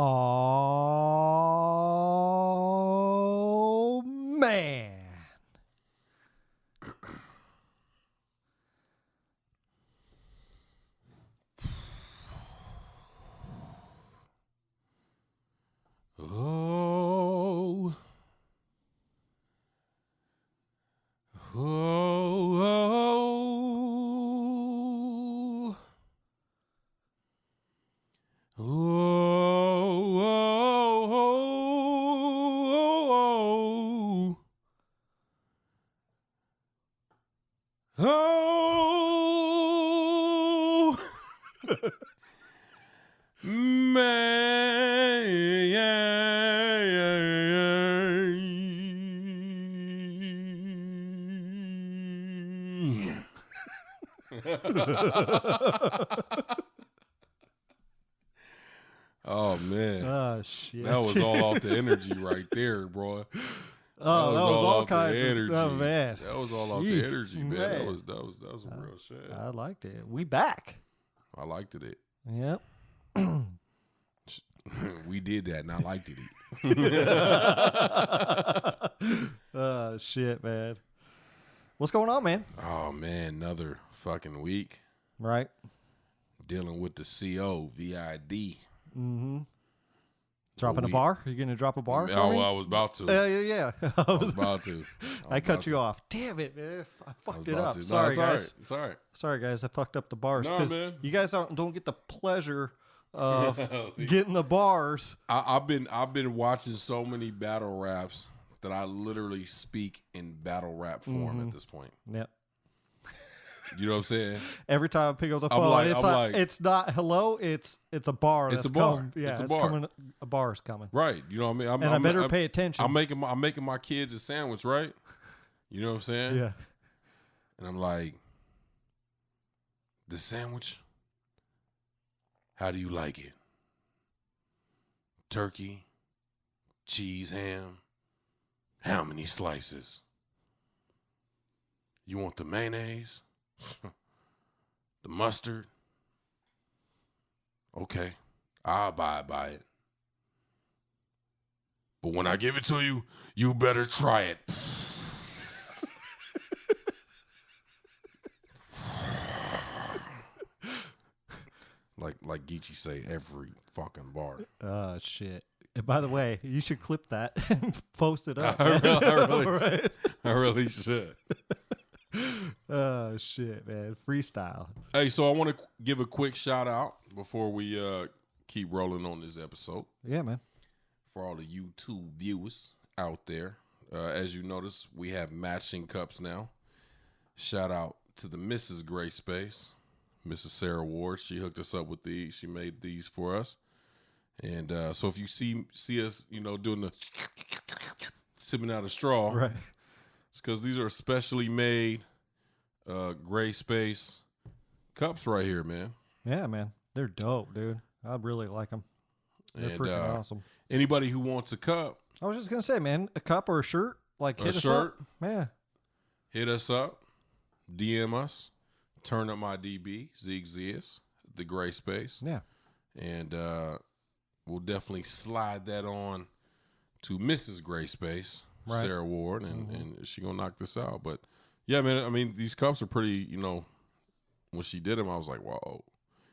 Oh, man. Oh. Oh. Oh. Oh. Oh. Man. Oh man. Oh, shit. That was all off the energy right there, bro. Oh, that was all kinds of energy. stuff, man. That was all off the Jeez, energy, man. man. That was some real shit. I liked it. We back. I liked it. Yep. We did that, and I liked it. Oh, shit, man. What's going on, man? Oh man, another fucking week Right. dealing with the COVID. Mm-hmm. Dropping a bar? You going to drop a bar for Oh, me? I was about to. Yeah. I was about to. I cut you off. Damn it, man. I fucked it up. No, Sorry, it's guys. all right. It's all right. Sorry, guys. I fucked up the bars. No, man. You guys don't get the pleasure of getting the bars. I've been watching so many battle raps that I literally speak in battle rap form at this point. Yep. You know what I'm saying? Every time I pick up the phone, it's not hello. It's a bar. It's a bar. Yeah, it's a bar. coming. A bar's coming. Right. You know what I mean? I better pay attention. I'm making my kids a sandwich, right? You know what I'm saying? Yeah. And I'm like, the sandwich, how do you like it? Turkey, cheese, ham. How many slices? You want the mayonnaise? The mustard? Okay, I'll abide by it. But when I give it to you, you better try it. like Geechee say, every fucking bar. Oh shit. And by the way, you should clip that and post it up. I really should. Oh shit, man. Freestyle. Hey, so I want to give a quick shout out before we keep rolling on this episode. Yeah, man. For all the YouTube viewers out there. As you notice, we have matching cups now. Shout out to the Mrs. Gray Space, Mrs. Sarah Ward. She hooked us up with these. She made these for us. And so if you see us, doing the sipping out a straw, Right. it's because these are specially made Gray Space cups right here, man. Yeah, man. They're dope, dude. I really like them. They're freaking awesome. Anybody who wants a cup, I was just gonna say, man, a cup or a shirt, like hit us shirt? up. Yeah. hit us up, DM us, turn up my DB, Ziggs, the Gray Space. Yeah. And we'll definitely slide that on to Mrs. Gray Space, right. Sarah Ward, and she gonna knock this out. But yeah, man, I mean, these cups are pretty, when she did them, I was like, whoa.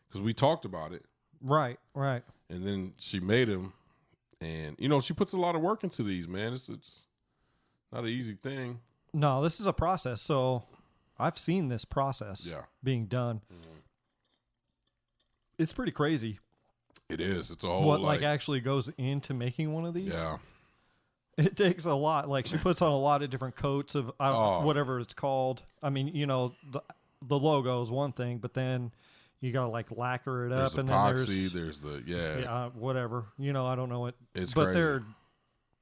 Because we talked about it. Right. And then she made them. And, she puts a lot of work into these, man. It's not an easy thing. No, this is a process. So I've seen this process being done. Mm-hmm. It's pretty crazy. It is. It's a whole what actually goes into making one of these. Yeah. It takes a lot. Like she puts on a lot of different coats of whatever it's called. I mean, the logo is one thing, but then you gotta lacquer it there's up, and epoxy, then there's the whatever. I don't know what. It's but crazy.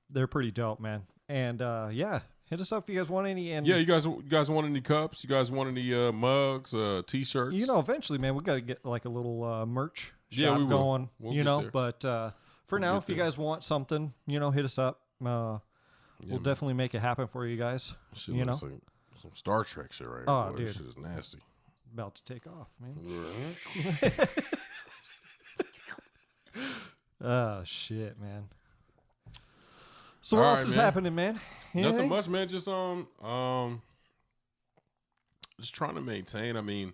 they're pretty dope, man. And hit us up if you guys want any. And you guys want any cups? You guys want any mugs, t-shirts? Eventually, man, we got to get a little merch shop we will. going. We'll get there. But for now, if you guys want something, hit us up. We'll definitely make it happen for you guys. Shit looks like some Star Trek shit right Oh, here. dude. This shit is nasty. About to take off, man. Oh shit, man. So All what else right, is man. happening, man? Anything? Nothing much, man. Just trying to maintain. I mean,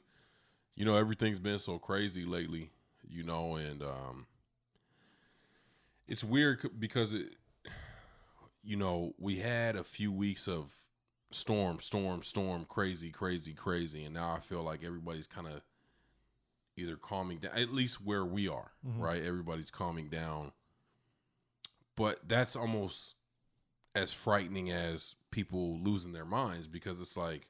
everything's been so crazy lately, and it's weird because we had a few weeks of storm, crazy, and now I feel like everybody's kind of either calming down, at least where we are, right? Everybody's calming down, but that's almost as frightening as people losing their minds, because it's like,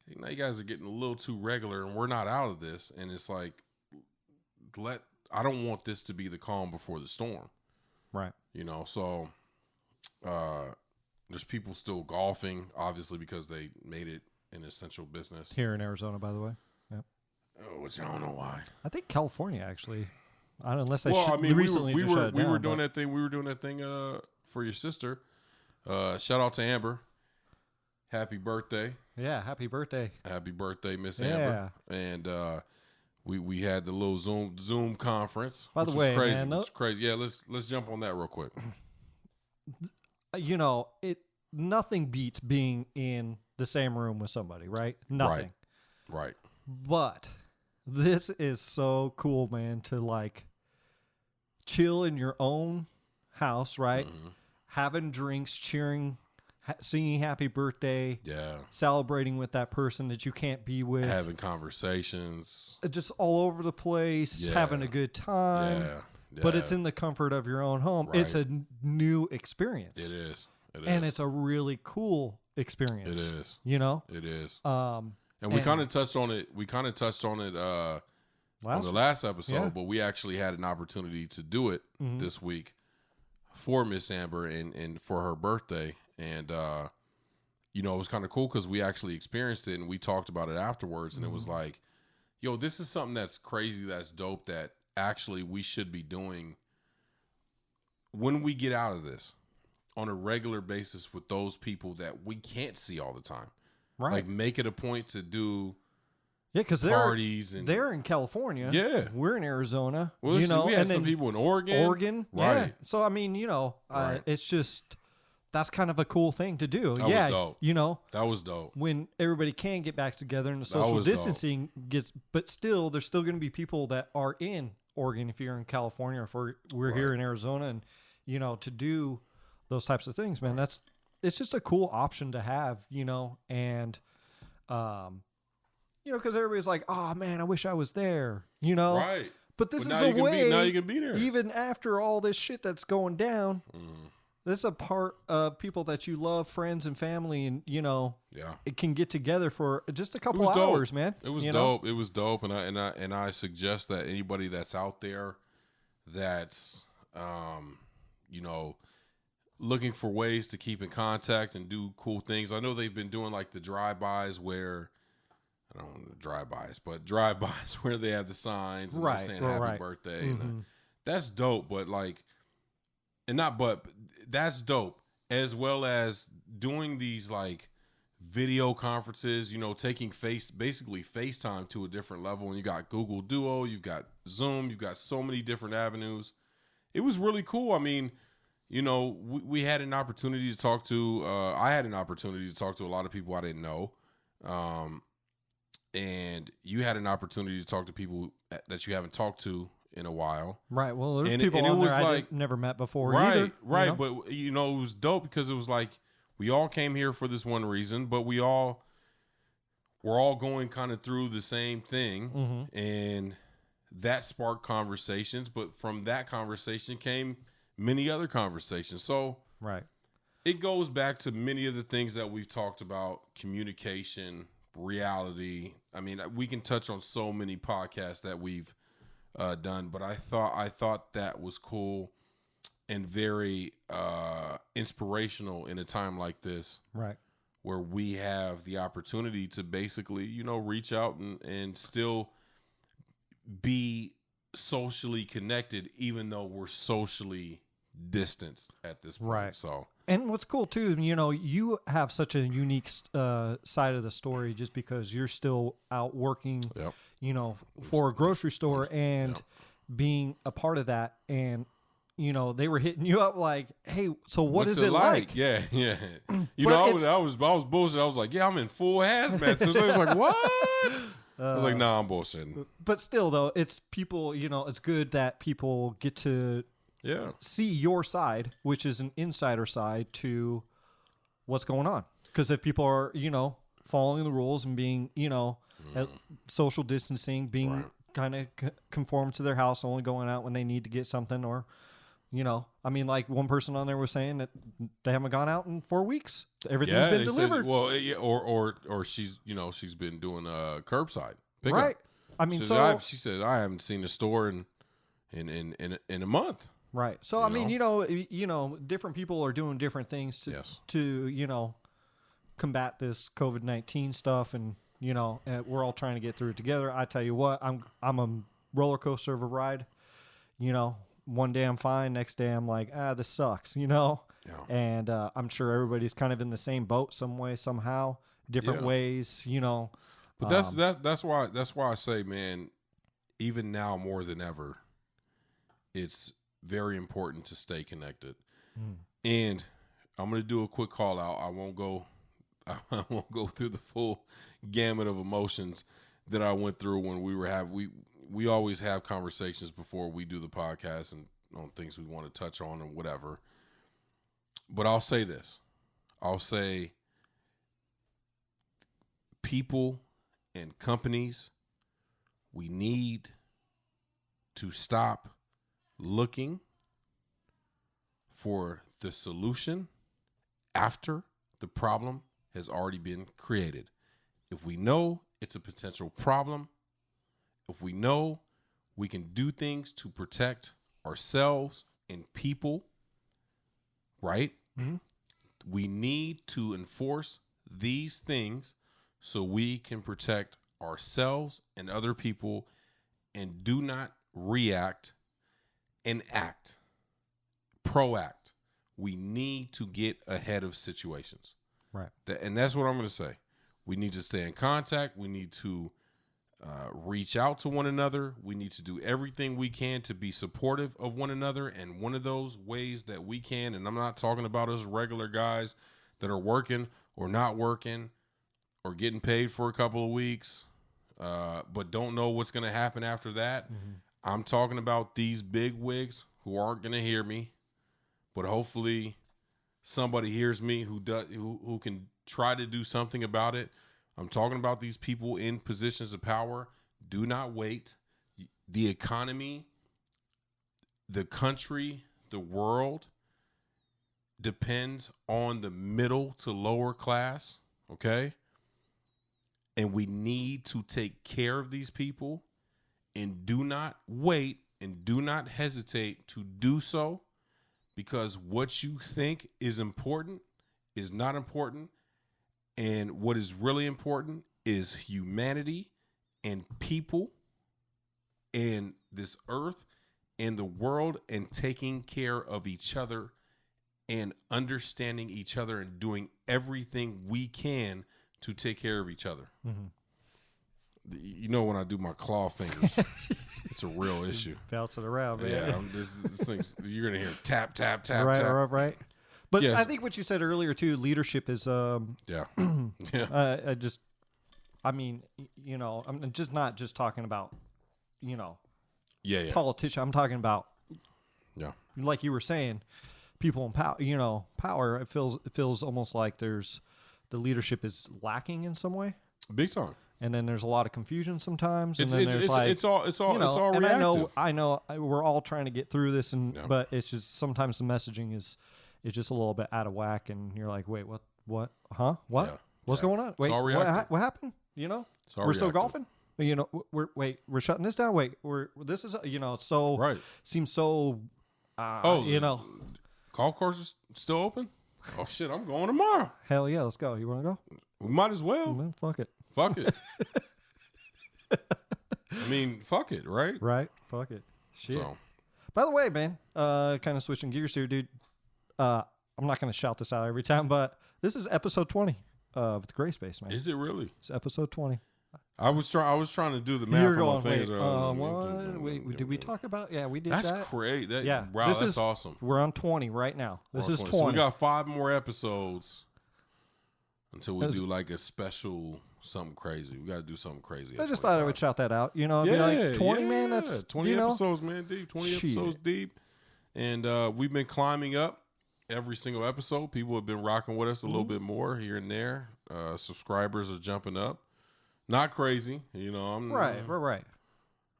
hey, now you guys are getting a little too regular and we're not out of this. And it's like, I don't want this to be the calm before the storm. Right. So there's people still golfing, obviously, because they made it an essential business. Here in Arizona, by the way. Yep. Which I don't know why. I think California, actually. I don't know, unless recently we were doing that thing. We were doing that thing for your sister. Shout out to Amber. Happy birthday. Yeah, happy birthday. Happy birthday, Miss Amber. And we had the little Zoom conference. By the way, crazy. man, It's crazy. Yeah, let's jump on that real quick. Nothing beats being in the same room with somebody, right? Nothing. Right. But this is so cool, man, to like chill in your own house, right? Mm-hmm. Having drinks, cheering, singing happy birthday, celebrating with that person that you can't be with, having conversations, just all over the place, having a good time. But it's in the comfort of your own home. Right. It's a new experience. It is. And it's a really cool experience. It is. It is. And we kind of touched on it. We kind of touched on it on the last episode, but we actually had an opportunity to do it this week for Miss Amber and for her birthday. And, it was kind of cool because we actually experienced it and we talked about it afterwards. And it was like, yo, this is something that's crazy, that's dope, that actually we should be doing when we get out of this on a regular basis with those people that we can't see all the time. Right. Like, make it a point to do because parties. They're in California. Yeah. We're in Arizona. Well, we had some people in Oregon. Right. Yeah. So, I mean, it's just, that's kind of a cool thing to do. That was dope. That was dope. When everybody can get back together and the social distancing gets, but still, there's still going to be people that are in Oregon if you're in California, or if we're here in Arizona, and, to do those types of things, man, it's just a cool option to have, and, because everybody's like, oh man, I wish I was there, Right. But this is a way, now you can be there. Even after all this shit that's going down, this is a part of people that you love, friends and family, and, it can get together for just a couple hours, man. It was dope. It was dope. And I suggest that anybody that's out there that's, looking for ways to keep in contact and do cool things. I know they've been doing like the drive-bys where, I don't know, drive-bys where they have the signs and they're saying happy birthday. And that's dope, that's dope, as well as doing these like video conferences, taking basically FaceTime to a different level. And you got Google Duo, you've got Zoom, you've got so many different avenues. It was really cool. I mean, we had an opportunity to talk to, I had an opportunity to talk to a lot of people I didn't know. And you had an opportunity to talk to people that you haven't talked to in a while. Right. Well, there's people on there I never met before either. Right. But, it was dope because it was like, we all came here for this one reason, but we're all going kind of through the same thing. And that sparked conversations. But from that conversation came many other conversations. So it goes back to many of the things that we've talked about: communication, reality. I mean, we can touch on so many podcasts that we've done, but I thought that was cool and very inspirational in a time like this, where we have the opportunity to basically, reach out and still be socially connected, even though we're socially distanced at this point. So, and what's cool too, you have such a unique side of the story, just because you're still out working, for a grocery store and being a part of that. And they were hitting you up like, hey, so what's is it like? Yeah. I was bullshit. I was like, yeah, I'm in full hazmat. So I was like, what? I was like, nah, I'm bullshitting. But still, though, it's people, it's good that people get to see your side, which is an insider side to what's going on. Because if people are, following the rules and being, social distancing, being kind of conform to their house, only going out when they need to get something, or, like one person on there was saying that they haven't gone out in 4 weeks. Everything's been delivered. Or she's, she's been doing curbside pickup. Right. I mean, she said I haven't seen a store in a month. Right. So I mean, different people are doing different things to combat this COVID-19 stuff, and we're all trying to get through it together. I tell you what, I'm a roller coaster of a ride. One day I'm fine, next day I'm like, this sucks. Yeah. And I'm sure everybody's kind of in the same boat, some way, somehow, different ways. But that's why I say, man, even now more than ever, it's very important to stay connected. And I'm gonna do a quick call out. I won't go through the full gamut of emotions that I went through when we always have conversations before we do the podcast and on things we want to touch on and whatever. But I'll say this. I'll say people and companies, we need to stop looking for the solution after the problem has already been created. If we know it's a potential problem, if we know we can do things to protect ourselves and people, right? Mm-hmm. We need to enforce these things so we can protect ourselves and other people, and do not react and act. Proact. We need to get ahead of situations. Right. And that's what I'm going to say. We need to stay in contact. We need to reach out to one another. We need to do everything we can to be supportive of one another. And one of those ways that we can, and I'm not talking about us regular guys that are working or not working or getting paid for a couple of weeks, but don't know what's going to happen after that. Mm-hmm. I'm talking about these big wigs who aren't going to hear me, but hopefully somebody hears me who can try to do something about it. I'm talking about these people in positions of power. Do not wait. The economy, the country, the world depends on the middle to lower class, okay? And we need to take care of these people, and do not wait and do not hesitate to do so, because what you think is important is not important. And what is really important is humanity and people and this earth and the world, and taking care of each other and understanding each other and doing everything we can to take care of each other. Mm-hmm. When I do my claw fingers, it's a real issue. Bouncing around, man. Yeah, this thing's, you're going to hear tap, tap, tap, right, tap. Right. But yes. I think what you said earlier too, leadership is I'm just not just talking about politician. I'm talking about like you were saying, people in power. Power. It feels almost like the leadership is lacking in some way. Big time. And then there's a lot of confusion sometimes, and it's all reactive. And I know we're all trying to get through this, but it's just sometimes the messaging is just a little bit out of whack, and you're like, wait, what, huh, what, what's going on? Wait, what happened? We're still golfing. We're shutting this down. Wait, this is so right. Seems so. Golf course is still open. Oh shit, I'm going tomorrow. Hell yeah, let's go. You want to go? We might as well. Man, fuck it. Fuck it. I mean, fuck it, right? Right. Fuck it. Shit. So. By the way, man, kind of switching gears here, dude. I'm not going to shout this out every time, but this is episode 20 of the Gray Space, man. Is it really? It's episode 20. I was trying to do the math You're on going, my fingers. wait, did we talk about? Yeah, we did That's that. crazy. Yeah, wow, that's awesome. We're on 20 right now. This is 20. So we got 5 more episodes until we do like a special something crazy. We got to do something crazy. I just thought I would shout that out. You know, be like 20, man. That's 20 episodes, man. Deep. 20 episodes deep, and we've been climbing up every single episode. People have been rocking with us a little bit more here and there. Subscribers are jumping up. Not crazy, you know. Right.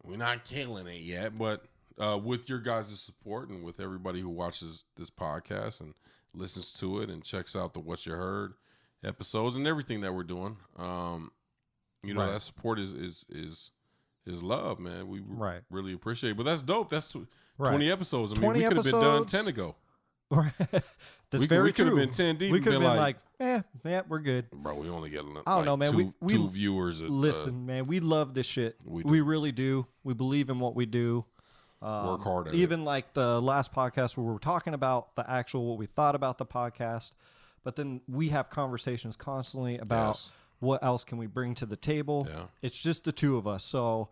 We're not killing it yet, but with your guys' support and with everybody who watches this podcast and listens to it and checks out the What You Heard episodes and everything that we're doing, you know, that support is love, man. We really appreciate it. But that's dope. That's 20 episodes. I mean, we could have been done 10 ago. That's very true. We could have been 10 deep. We could have been like, we're good. Bro, we only get I don't know, man. two viewers. Listen, man, we love this shit. We really do. We believe in what we do. Work hard at it. Even like the last podcast where we were talking about the actual what we thought about the podcast, but then we have conversations constantly about what else can we bring to the table. Yeah. It's just the two of us. So,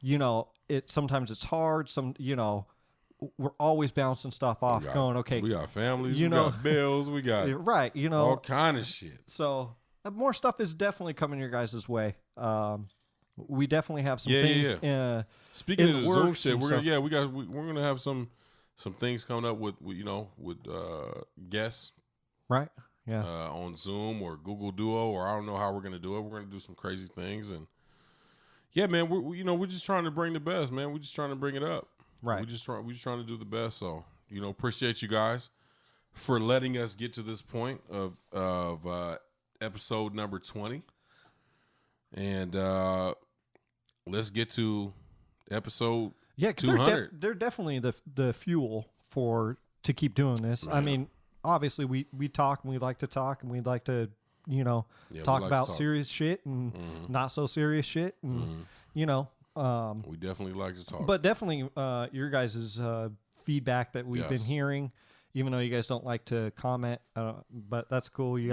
you know, sometimes it's hard. We're always bouncing stuff off, going, okay. We got families, we got bills, we got all kind of shit. So more stuff is definitely coming your guys' way. We definitely have some things. Speaking of the Zoom shit, we're gonna have some things coming up with guests, right? Yeah, on Zoom or Google Duo, or I don't know how we're gonna do it. We're gonna do some crazy things, and yeah, man, we're just trying to bring the best, man. We're just trying to bring it up. Right. We're just trying to do the best. So, you know, appreciate you guys for letting us get to this point of episode number 20. And let's get to episode 200. They're definitely the fuel to keep doing this. Yeah. I mean, obviously we talk and we like to talk and we'd like to, you know, talk about serious shit and not so serious shit and you know, we definitely like to talk, but definitely your guys' feedback that we've been hearing, even though you guys don't like to comment, but that's cool. We hear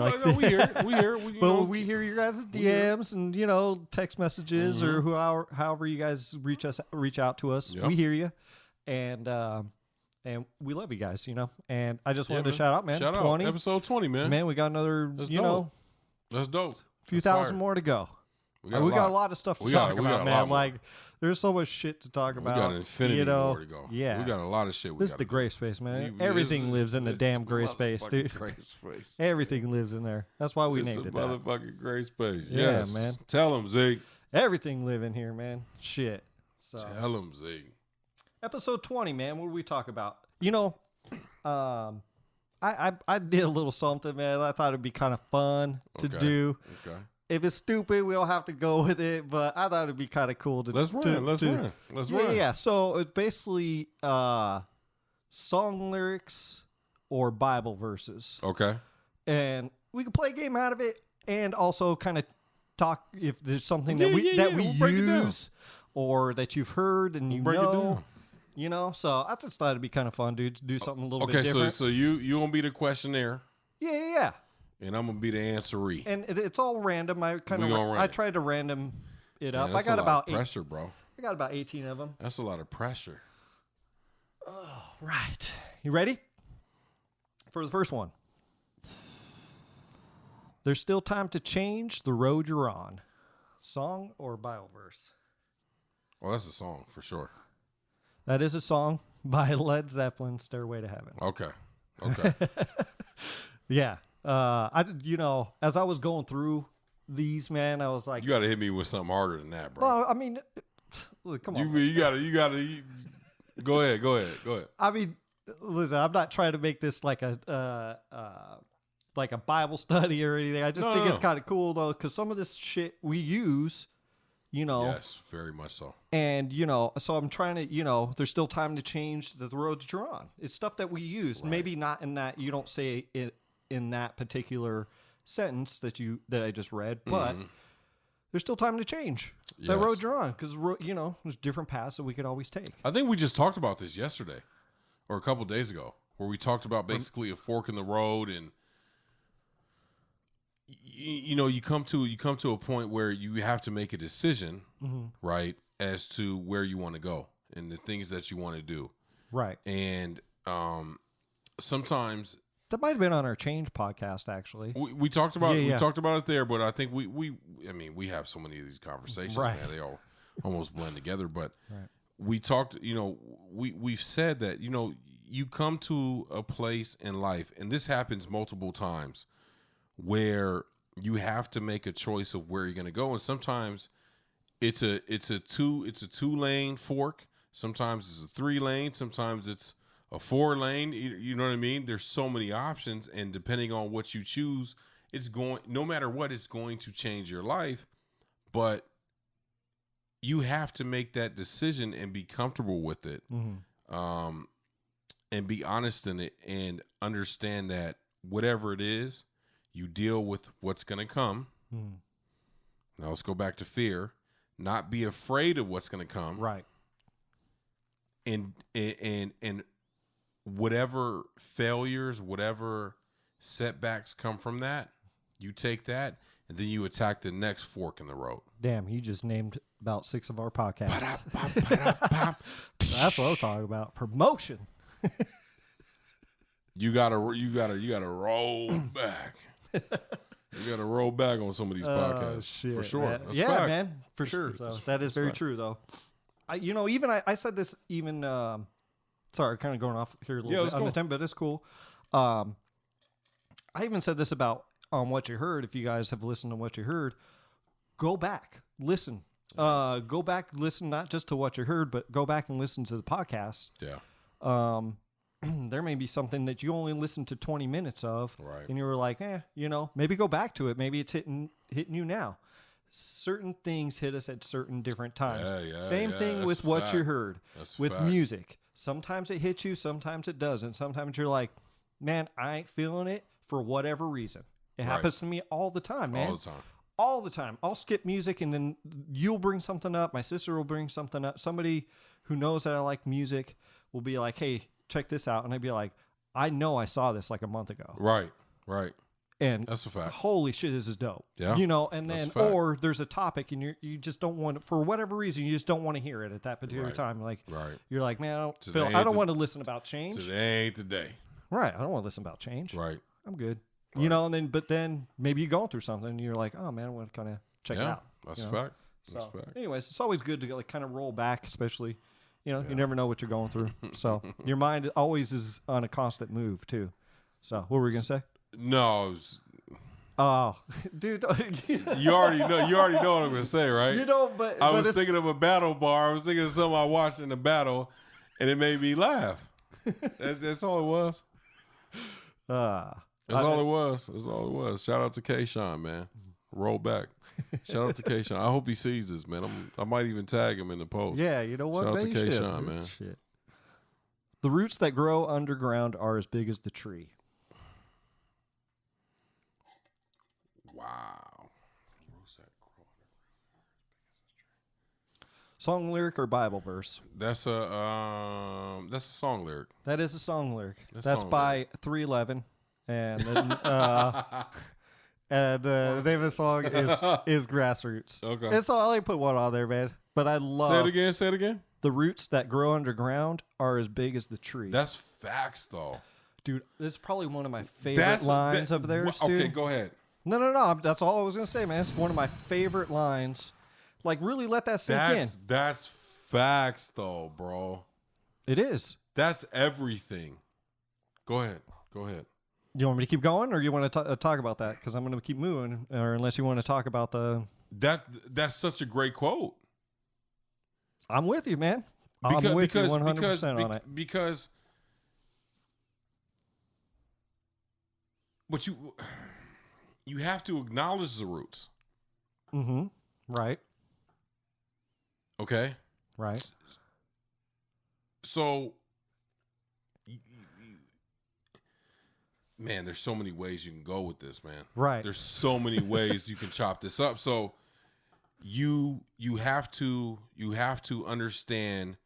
we hear your guys' DMs and you know text messages or however you guys reach out to us. Yep. We hear you, and we love you guys. You know, and I just wanted to shout out, man. Shout 20 out episode 20, man. Man, we got another. That's dope. That's dope. Few thousand more to go. We got a lot of stuff to talk about, man. Like, there's so much shit to talk about. We got infinity more to go. Yeah. We got a lot of shit. This is the gray space, man. Everything lives in the damn gray space, dude. Gray space. Everything lives in there. That's why we named it that. Motherfucking gray space. Yeah, yes. man. Tell them, Zeke. Everything live in here, man. Shit. So. Tell them, Zeke. Episode 20, man. What did we talk about? You know, I did a little something, man. I thought it'd be kind of fun to do. Okay. If it's stupid, we don't have to go with it. But I thought it'd be kind of cool to. Let's run. Yeah. So it's basically song lyrics or Bible verses. Okay. And we can play a game out of it, and also kind of talk if there's something that we use or that you've heard and you know. You know, so I just thought it'd be kind of fun, dude, to do something a little bit different. Okay, so you gonna be the questionnaire. Yeah. And I'm gonna be the answeree. And it's all random. I tried to random it up. I got about pressure, bro. I got about 18 of them. That's a lot of pressure. Oh, right. You ready? For the first one. There's still time to change the road you're on. Song or Bible verse? Well, that's a song for sure. That is a song by Led Zeppelin, Stairway to Heaven. Okay. Yeah. As I was going through these, man, I was like, you got to hit me with something harder than that, bro. Well, I mean, look, come on. You got to. Go ahead. I mean, listen, I'm not trying to make this like a Bible study or anything. I just think it's kind of cool though, because some of this shit we use. You know, yes, very much so. And, so I'm trying to, there's still time to change the road that you're on. It's stuff that we use. Right. Maybe not in that, you don't say it in that particular sentence that I just read, but there's still time to change the road you're on. Because, there's different paths that we could always take. I think we just talked about this yesterday or a couple days ago where we talked about basically a fork in the road and you come to a point where you have to make a decision, right, as to where you want to go and the things that you want to do. Right. And sometimes that might have been on our Change podcast, actually. We talked about we talked about it there, but I think we have so many of these conversations, man. They all almost blend together. But we talked, we've said that, you come to a place in life, and this happens multiple times, where you have to make a choice of where you're going to go, and sometimes it's a 2-lane fork, sometimes it's a 3-lane, sometimes it's a 4-lane. You know what I mean? There's so many options, and depending on what you choose, no matter what, it's going to change your life. But you have to make that decision and be comfortable with it. And be honest in it, and understand that whatever it is, you deal with what's going to come. Now let's go back to fear. Not be afraid of what's going to come. Right. And whatever failures, whatever setbacks come from that, you take that, and then you attack the next fork in the road. Damn, you just named about 6 of our podcasts. That's what I'm talking about. Promotion. You gotta roll back. You gotta roll back on some of these podcasts, shit, for sure. Man. Yeah, fact. Man, for sure. So that is very true, though. I said this even. Sorry, kind of going off here a little bit on the time, but it's cool. I even said this about What You Heard. If you guys have listened to What You Heard, go back, listen. Go back, listen not just to What You Heard, but go back and listen to the podcast. Yeah. There may be something that you only listened to 20 minutes of, right, and you were like, maybe go back to it. Maybe it's hitting you now. Certain things hit us at certain different times. Same thing with What You Heard. With music. Sometimes it hits you, sometimes it doesn't. Sometimes you're like, man, I ain't feeling it for whatever reason. It happens to me all the time, man. All the time. I'll skip music, and then you'll bring something up. My sister will bring something up. Somebody who knows that I like music will be like, hey, check this out. And I'd be like, I know I saw this like a month ago. Right. And that's a fact. Holy shit, this is dope. Yeah. And then, or there's a topic and you just don't want to, for whatever reason, you just don't want to hear it at that particular time. Like, you're like, man, I don't want to listen about change. Today ain't the day. Right. I don't want to listen about change. Right. I'm good. Right. But then maybe you're going through something and you're like, oh man, I want to kind of check it out. That's a fact. So, anyways, it's always good to kind of roll back, especially, you never know what you're going through. So your mind always is on a constant move too. So what were we going to say? No. Oh, dude. You already know what I'm going to say, right? But I was thinking of a battle bar. I was thinking of something I watched in the battle, and it made me laugh. That's all it was. That's all it was. That's all it was. Shout out to K-Sean, man. Roll back. Shout out to K-Sean. I hope he sees this, man. I might even tag him in the post. Yeah, you know what? Shout out to K-Sean, man. Shit. The roots that grow underground are as big as the tree. Wow. Song lyric or Bible verse? That's a song lyric. That is a song lyric. That's by 311, and then, and the name of the song is Grassroots. Okay. And so I only put one on there, man. But I love. Say it again. The roots that grow underground are as big as the tree. That's facts, though. Dude, this is probably one of my favorite lines of theirs, dude. Okay, go ahead. No. That's all I was going to say, man. It's one of my favorite lines. Like, really let that sink in. That's facts, though, bro. It is. That's everything. Go ahead. You want me to keep going, or you want to talk about that? Because I'm going to keep moving, or unless you want to talk about the... That's such a great quote. I'm with you, man. I'm with you 100% on it. Because... But you have to acknowledge the roots. Mm-hmm. Right. Okay? Right. So, man, there's so many ways you can go with this, man. Right. There's so many ways you can chop this up. So, you have to understand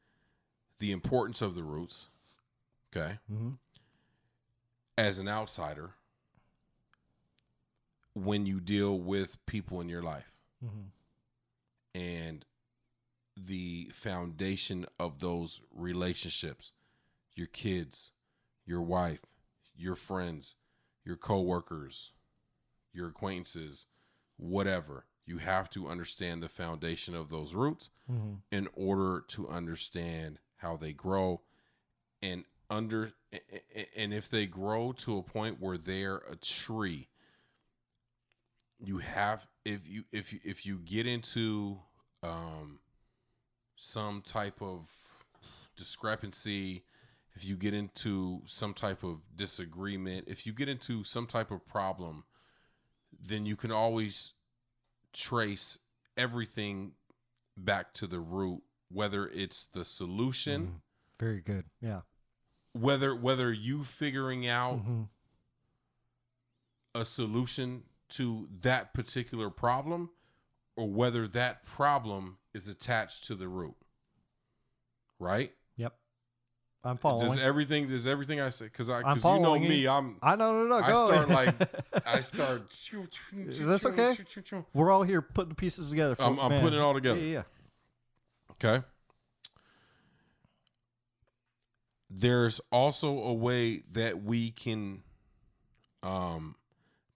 the importance of the roots. Okay? Mm-hmm. As an outsider, when you deal with people in your life. Mm-hmm. And the foundation of those relationships, your kids, your wife, your friends, your coworkers, your acquaintances, whatever. You have to understand the foundation of those roots in order to understand how they grow and if they grow to a point where they're a tree, you have if you get into some type of discrepancy, if you get into some type of disagreement, if you get into some type of problem, then you can always trace everything back to the root, whether it's the solution. Very good. Yeah. Whether you figuring out a solution to that particular problem, or whether that problem is attached to the root. Right? Yep. I'm following. Does everything I say, because you know you. me, I start. That's okay. We're all here putting the pieces together. I'm putting it all together. Yeah. Okay. There's also a way that we can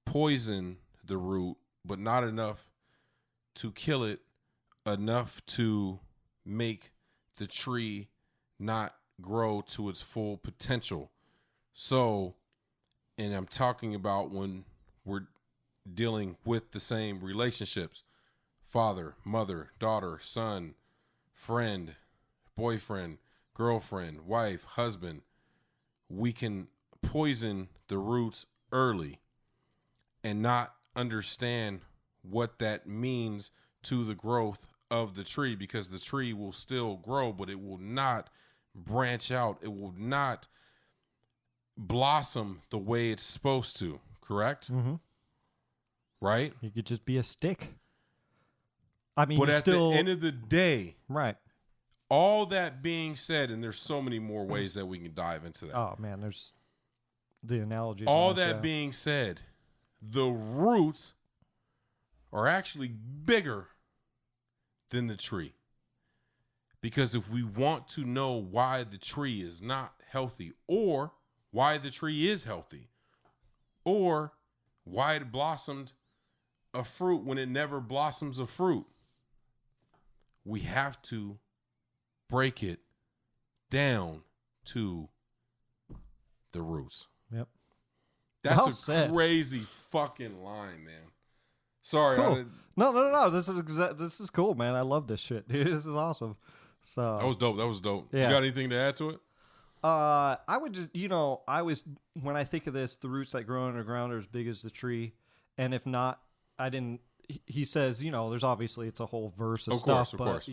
poison the root, but not enough to kill it, enough to make the tree not grow to its full potential. So, and I'm talking about when we're dealing with the same relationships: father, mother, daughter, son, friend, boyfriend, girlfriend, wife, husband. We can poison the roots early and not understand what that means to the growth of the tree, because the tree will still grow, but it will not branch out. It will not blossom the way it's supposed to. Correct? Mm-hmm. Right? You could just be a stick. I mean, but at the end of the day, right. All that being said, and there's so many more ways that we can dive into that. Oh man, there's the analogies. All that being said, the roots are actually bigger than the tree. Because if we want to know why the tree is not healthy, or why the tree is healthy, or why it blossomed a fruit when it never blossoms a fruit, we have to break it down to the roots. Yep. That's a crazy fucking line, man. Sorry. Cool. No. This is cool, man. I love this shit, dude. This is awesome. So that was dope. Yeah. You got anything to add to it? I would just, when I think of this, the roots that grow underground are as big as the tree. And if not, he says, there's obviously, it's a whole verse of stuff, of course.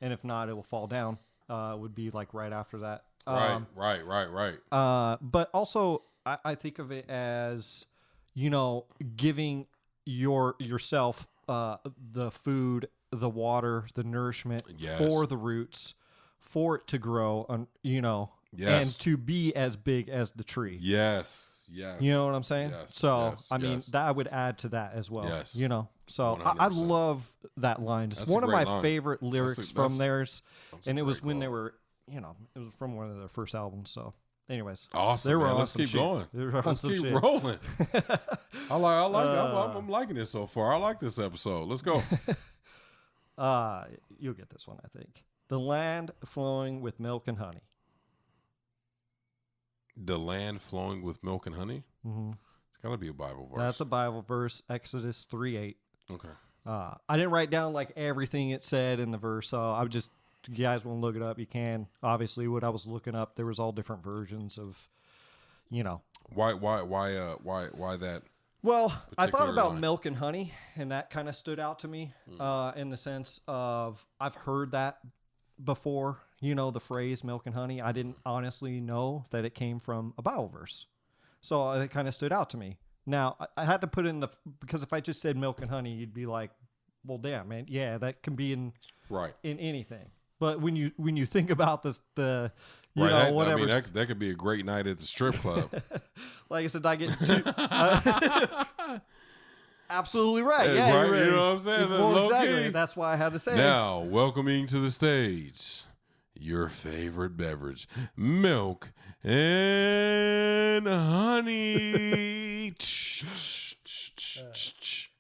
And if not, it will fall down, would be like right after that. Right. But also I think of it as, giving yourself, the food, the water, the nourishment for the roots, for it to grow, and to be as big as the tree. Yes. You know what I'm saying? Yes. So, I mean, that I would add to that as well. Yes. So I love that line. It's one of my favorite lyrics from theirs. And it was when they were, it was from one of their first albums. So, anyways. Awesome. They were Let's keep going. Let's keep rolling. I'm liking it so far. I like this episode. Let's go. You'll get this one, I think. The land flowing with milk and honey. The land flowing with milk and honey? Mm-hmm. It's got to be a Bible verse. That's a Bible verse, Exodus 3:8. Okay. I didn't write down like everything it said in the verse, so I would just, if you guys want to look it up, you can. Obviously, what I was looking up, there was all different versions of, Why that? Well, I thought about line? milk and honey, and that kind of stood out to me in the sense of I've heard that before, the phrase milk and honey. I didn't honestly know that it came from a Bible verse. So it kind of stood out to me. Now, I had to put in because if I just said milk and honey, you'd be like, well, damn, man. Yeah, that can be in anything. But when you think about whatever. I mean, that could be a great night at the strip club. Like I said, I get Absolutely right. Yeah, right? You're right. You know what I'm saying? Well, exactly. That's why I had to say now, welcoming to the stage, your favorite beverage, milk and honey.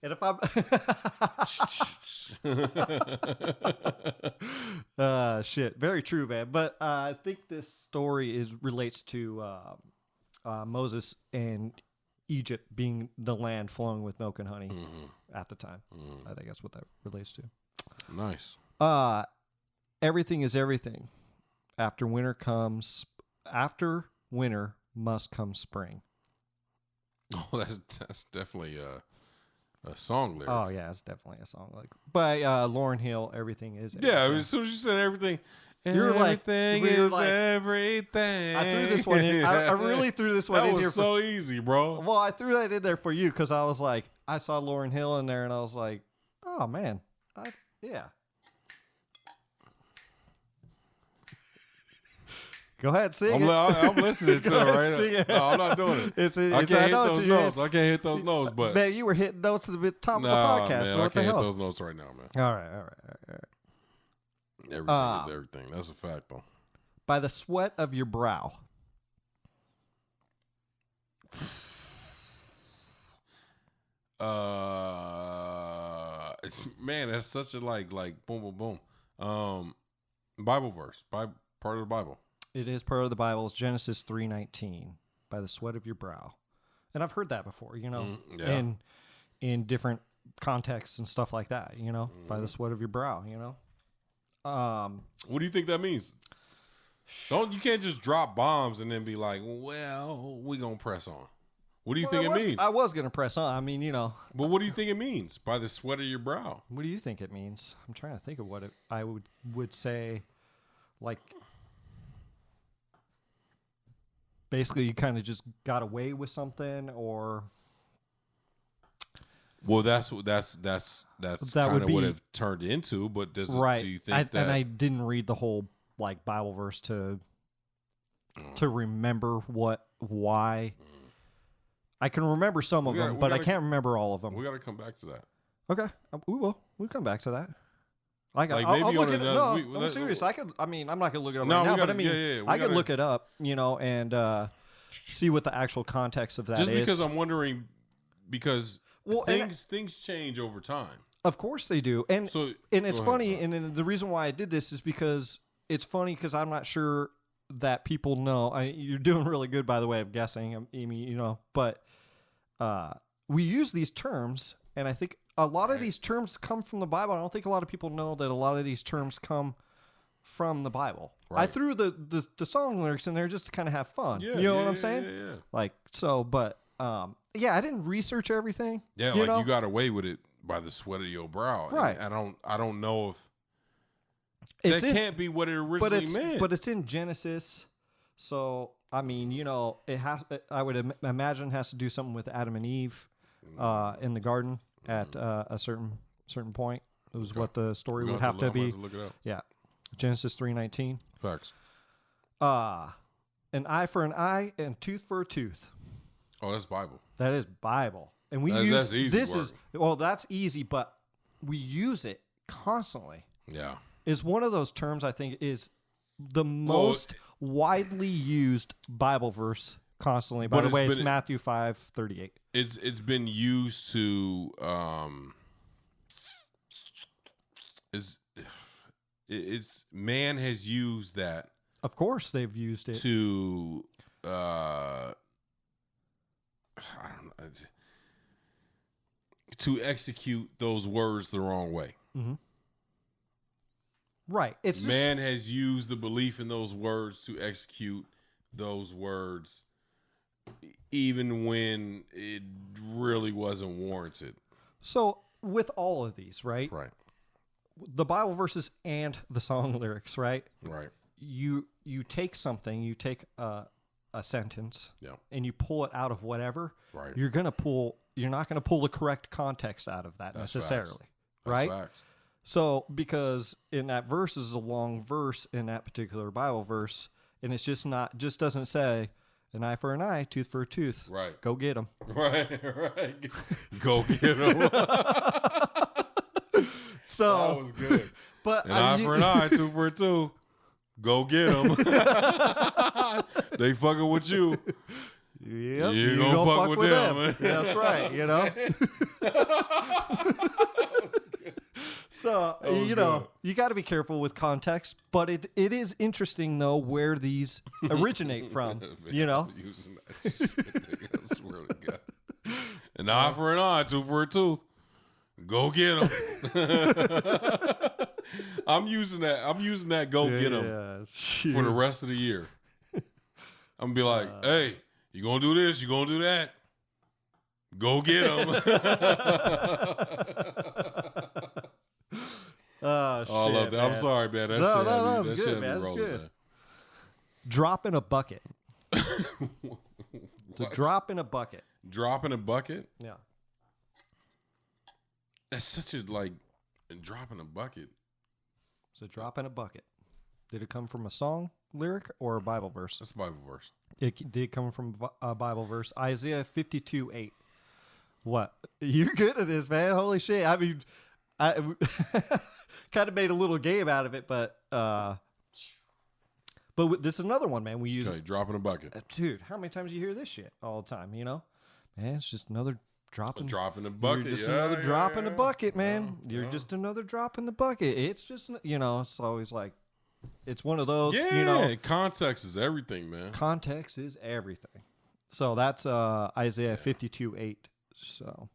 And if I'm shit, very true, man. But I think this story relates to Moses and Egypt being the land flowing with milk and honey at the time. I think that's what that relates to. Nice. Everything is everything. After winter must come spring. Oh, that's definitely a song lyric. Oh yeah, it's definitely a song like by Lauryn Hill. Everything is everything. Yeah. As soon as you said everything, you're everything is everything. I threw this one in. I really threw this one in here. That was so easy, bro. Well, I threw that in there for you because I was like, I saw Lauryn Hill in there, and I was like, oh man, yeah. Go ahead, sing it. I'm listening to it right now. No, I'm not doing it. I can't hit those notes. I can't hit those notes, but man, you were hitting notes at the top of the podcast. Man, I can't hit those notes right now, man. All right. Everything is everything. That's a fact, though. By the sweat of your brow. Man, that's such a like boom, boom, boom. Bible verse, part of the Bible. It is part of the Bible. It's Genesis 3:19. By the sweat of your brow, and I've heard that before. You know, in different contexts and stuff like that. You know, by the sweat of your brow. You know. What do you think that means? You can't just drop bombs and then be like, well, we gonna press on. What do you think it means? I was gonna press on. I mean, you know. But what do you think it means by the sweat of your brow? What do you think it means? I'm trying to think of what I would say. Like, basically, you kind of just got away with something, or. Well, that's kind of what it turned into. But do you think that? And I didn't read the whole like Bible verse to remember why. I can remember some of them, but I can't remember all of them. We got to come back to that. Okay, we will. We'll come back to that. I'll look it up. No, I'm serious. I'm not gonna look it up right now, but I mean, I could look it up, you know, and see what the actual context of that is. Just because I'm wondering, because things change over time. Of course they do, and it's funny, and the reason why I did this is because it's funny because I'm not sure that people know. You're doing really good, by the way, of guessing, Amy. You know, but we use these terms, and I think a lot of these terms come from the Bible. I don't think a lot of people know that a lot of these terms come from the Bible. Right. I threw the song lyrics in there just to kind of have fun. You know what I'm saying? Yeah. Like so, but I didn't research everything. Yeah, you know? You got away with it by the sweat of your brow. Right. And I don't know if can't be what it originally meant. But it's in Genesis, so I mean, you know, it has. I would imagine it has to do something with Adam and Eve in the garden at a certain point. It was what the story would have to be. Look it up. Yeah, Genesis 3:19. Facts. An eye for an eye and tooth for a tooth. Oh, that's Bible. That is Bible, and we that's easy. That's easy, but we use it constantly. Yeah. Is one of those terms I think is the most widely used Bible verse constantly. By the way, it's Matthew 5:38. It's been used to it's man has used that. Of course, they've used it to I don't know, to execute those words the wrong way. Mm-hmm. Right. It's man has used the belief in those words to execute those words, even when it really wasn't warranted. So with all of these, right? Right. The Bible verses and the song lyrics, right? Right. You take something, you take a sentence, and you pull it out of whatever. Right. You're not gonna pull the correct context out of that necessarily. Facts. Right. That's facts. So, because in that verse is a long verse in that particular Bible verse, and it's just doesn't say, An eye for an eye, tooth for a tooth. Right. Go get them. Right. Go get them. So that was good. But an eye for an eye, tooth for a tooth. Go get them. They fucking with you. Yep, you gonna fuck with them. That's right, you know. So, you know, you got to be careful with context, but it is interesting, though, where these originate from, you know? I'm using that shit, nigga, I swear to God. An eye for an eye, tooth for a tooth. Go get them. I'm using that go get them for the rest of the year. I'm going to be like, hey, you going to do this, you going to do that. Go get them. Oh, shit, I love that. man. I'm sorry, man. That That's good, man. That's good. Man. Drop in a bucket. To drop in a bucket. Drop in a bucket? Yeah. That's such a, like, drop in a bucket. It's a drop in a bucket. Did it come from a song lyric or a Bible verse? That's a Bible verse. It did come from a Bible verse. Isaiah 52:8. What? You're good at this, man. Holy shit. I mean, I kind of made a little game out of it, but this is another one, man. We use drop in a bucket. Dude, how many times you hear this shit all the time, you know? Man, it's just another drop in the bucket. You're just another drop in the bucket, man. You're just another drop in the bucket. It's just, you know, it's always like, it's one of those, you know. Context is everything, man. Context is everything. So that's Isaiah 52:8. So,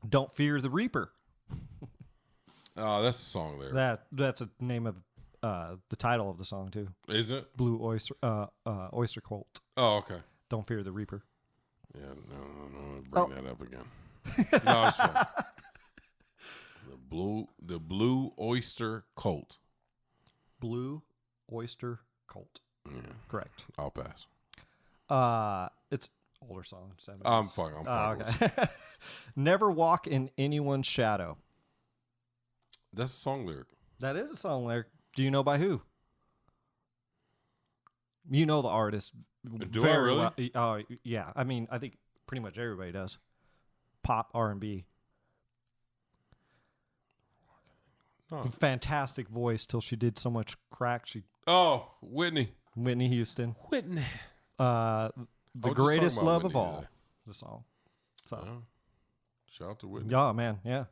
don't fear the reaper. Oh, that's the song there. That's the name of the title of the song too. Is it? Blue Oyster Cult. Oh, okay. Don't fear the reaper. Yeah, no. Bring that up again. No, it's fine. The Blue Oyster Cult. Blue Oyster Cult. Yeah. Correct. I'll pass. It's older song. 70s. I'm fine. Okay. Never walk in anyone's shadow. That's a song lyric. That is a song lyric. Do you know by who? You know the artist. Do I really? Oh, yeah. I mean, I think pretty much everybody does. Pop, R&B. Oh. Fantastic voice till she did so much crack. Whitney Houston. Whitney. The greatest love of all. Today. The song. So. Shout out to Whitney. Yeah, man. Yeah.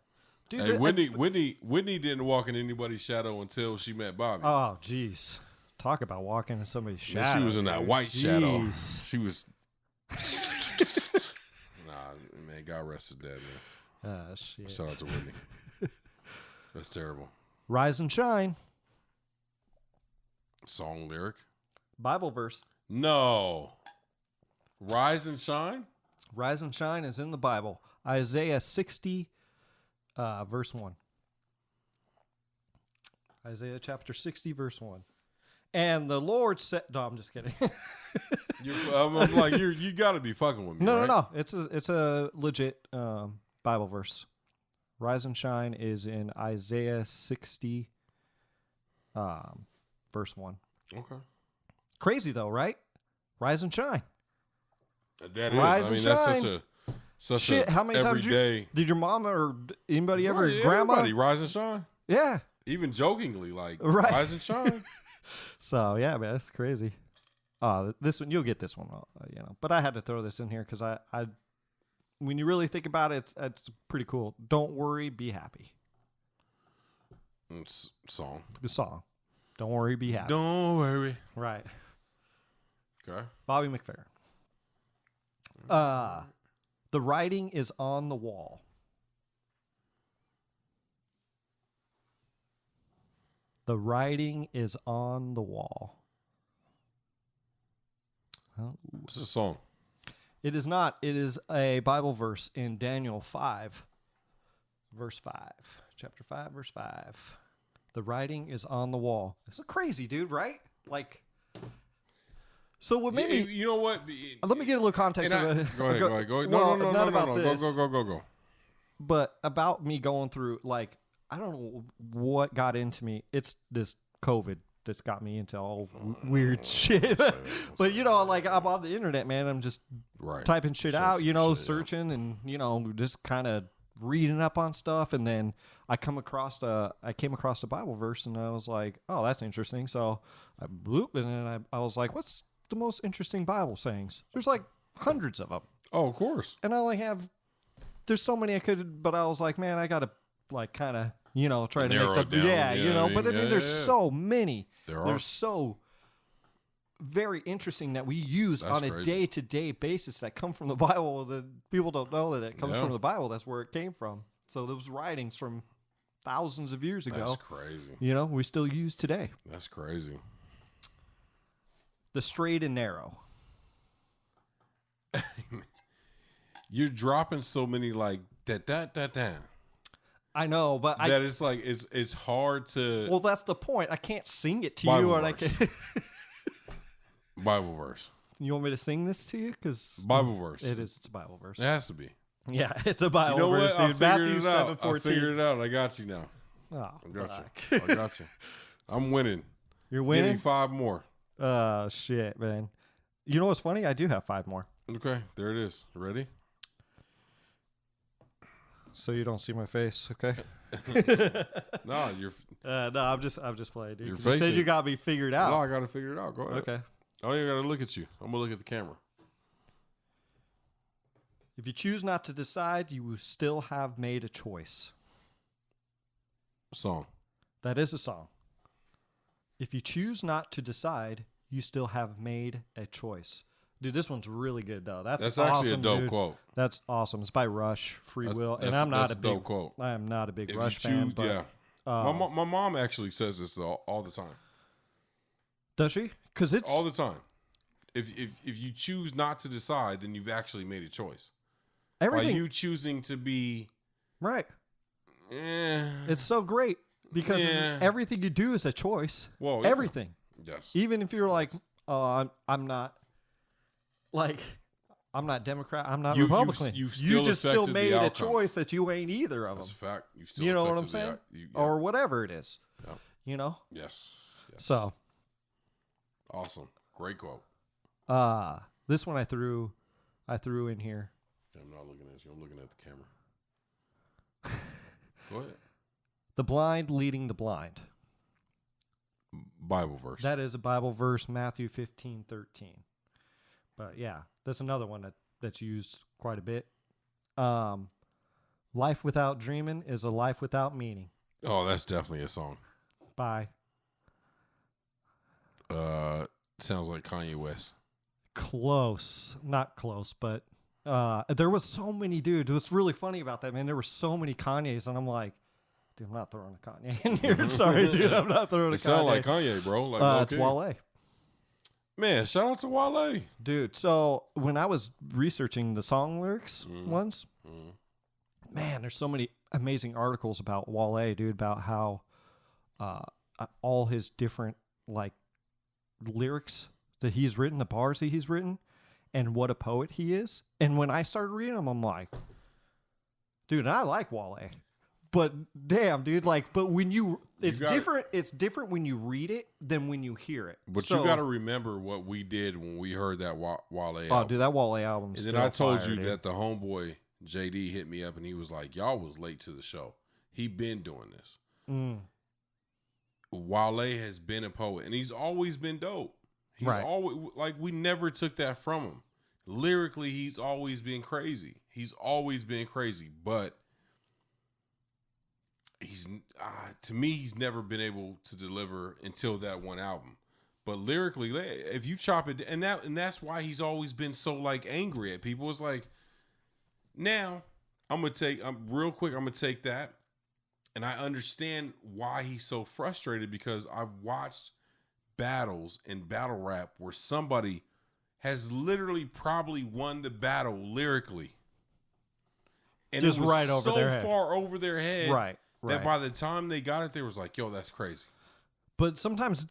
Dude, hey, Whitney didn't walk in anybody's shadow until she met Bobby. Oh, jeez. Talk about walking in somebody's shadow. She was in that white shadow. She was. Man, God rest his dead, man. Shit. Shout out to Whitney. That's terrible. Rise and shine. Song lyric. Bible verse. No. Rise and shine? Rise and shine is in the Bible. Isaiah 60, verse 1. Isaiah chapter 60, verse 1. And the Lord said, no, I'm just kidding. I'm like, you got to be fucking with me. No, right? no. It's a legit Bible verse. Rise and shine is in Isaiah 60, verse 1. Okay. Crazy though, right? Rise and shine. That Rise is. I mean, and that's shine. such Shit, a how many times did your mama or anybody ever, grandma? Everybody, rise and shine. Yeah. Even jokingly, like, right. Rise and shine. So, yeah, man, that's crazy. This one, you'll get this one, you know. But I had to throw this in here because I when you really think about it, it's pretty cool. Don't worry, be happy. It's song. The song. Don't worry, be happy. Don't worry. Right. Okay. Bobby McFerrin. The writing is on the wall. The writing is on the wall. What's the song? It is not. It is a Bible verse in Daniel 5, verse 5. Chapter 5, verse 5. The writing is on the wall. This is crazy, dude, right? Like, so what made me... You know what? Let me get a little context. Go ahead. Go. But about me going through, like, I don't know what got into me. It's this COVID that's got me into all weird shit. But you know, like I'm on the internet, man. I'm just typing shit out, you know, searching and you know, just kind of reading up on stuff, and then I came across a Bible verse, and I was like, oh, that's interesting. So I bloop, and then I was like, what's the most interesting Bible sayings? There's like hundreds of them. Oh, of course. And I only have. There's so many I could, but I was like, man, I gotta like kind of, you know, try to make the you know. But I mean, there's so many. There's so very interesting that we use on a day-to-day basis that come from the Bible. That people don't know that it comes from the Bible. That's where it came from. So those writings from thousands of years ago. That's crazy. You know, we still use today. That's crazy. The straight and narrow. You're dropping so many like that. I know, but that it's like it's hard to. Well, that's the point. I can't sing it to Bible you, verse. and I can. Bible verse. You want me to sing this to you? Because Bible verse. It is. It's a Bible verse. It has to be. Yeah, it's a Bible you know verse. What? Dude. Matthew 7:14. I figured it out. I got you now. Oh, I got you. I got you. I'm winning. You're winning. Give me 5 more. Oh shit, man! You know what's funny? I do have 5 more. Okay, there it is. Ready? So you don't see my face, okay? No, you're. No, I'm just playing, dude. You said you got me figured out. No, I got to figure it out. Go ahead. Okay. I don't even got to look at you. I'm gonna look at the camera. If you choose not to decide, you will still have made a choice. Song. That is a song. If you choose not to decide, you still have made a choice. Dude, this one's really good though. That's awesome, actually a dope dude. quote. That's awesome. It's by Rush, Free Will, and I'm not a big dope quote. I am not a big If Rush you choose, fan, but yeah. My mom actually says this all the time. Does she? Because it's all the time. If you choose not to decide, then you've actually made a choice. Everything. By you choosing to be right. It's so great because everything you do is a choice. Well, everything. Yes. Even if you're like, oh, I'm not Democrat. I'm not Republican. You just still made a choice that you ain't either of them. That's a fact. You still. You know what I'm saying? Or whatever it is. Yeah. You know. Yes. So. Awesome. Great quote. This one I threw in here. I'm not looking at you. I'm looking at the camera. Go ahead. The blind leading the blind. Bible verse. That is a Bible verse, Matthew 15:13. But yeah, that's another one that's used quite a bit. Life without dreaming is a life without meaning. Oh, that's definitely a song. Bye. Sounds like Kanye West. Close. Not close, but there was so many, dude. What's really funny about that, man, there were so many Kanyes, and I'm like, dude, I'm not throwing a Kanye in here. Sorry, dude, I'm not throwing a Kanye. It sounds like Kanye, bro. Like, it's Wale. Man, shout out to Wale. Dude, so when I was researching the song lyrics once, man, there's so many amazing articles about Wale, dude, about how all his different, like, lyrics that he's written, the bars that he's written, and what a poet he is. And when I started reading them, I'm like, dude, I like Wale. But damn, dude, like, but when it's different. It's different when you read it than when you hear it. But you got to remember what we did when we heard that Wale album. Oh, dude, that Wale album. And then I told you that the homeboy JD hit me up and he was like, "Y'all was late to the show. He been doing this. Wale has been a poet, and he's always been dope. He's always like we never took that from him. Lyrically, he's always been crazy. But." He's to me, he's never been able to deliver until that one album. But lyrically, if you chop it, and that's why he's always been so like angry at people. It's like, now I'm gonna take that, and I understand why he's so frustrated because I've watched battles in battle rap where somebody has literally probably won the battle lyrically, and just it was right over their head. Far over their head, right. That by the time they got it, they was like, "Yo, that's crazy." But sometimes,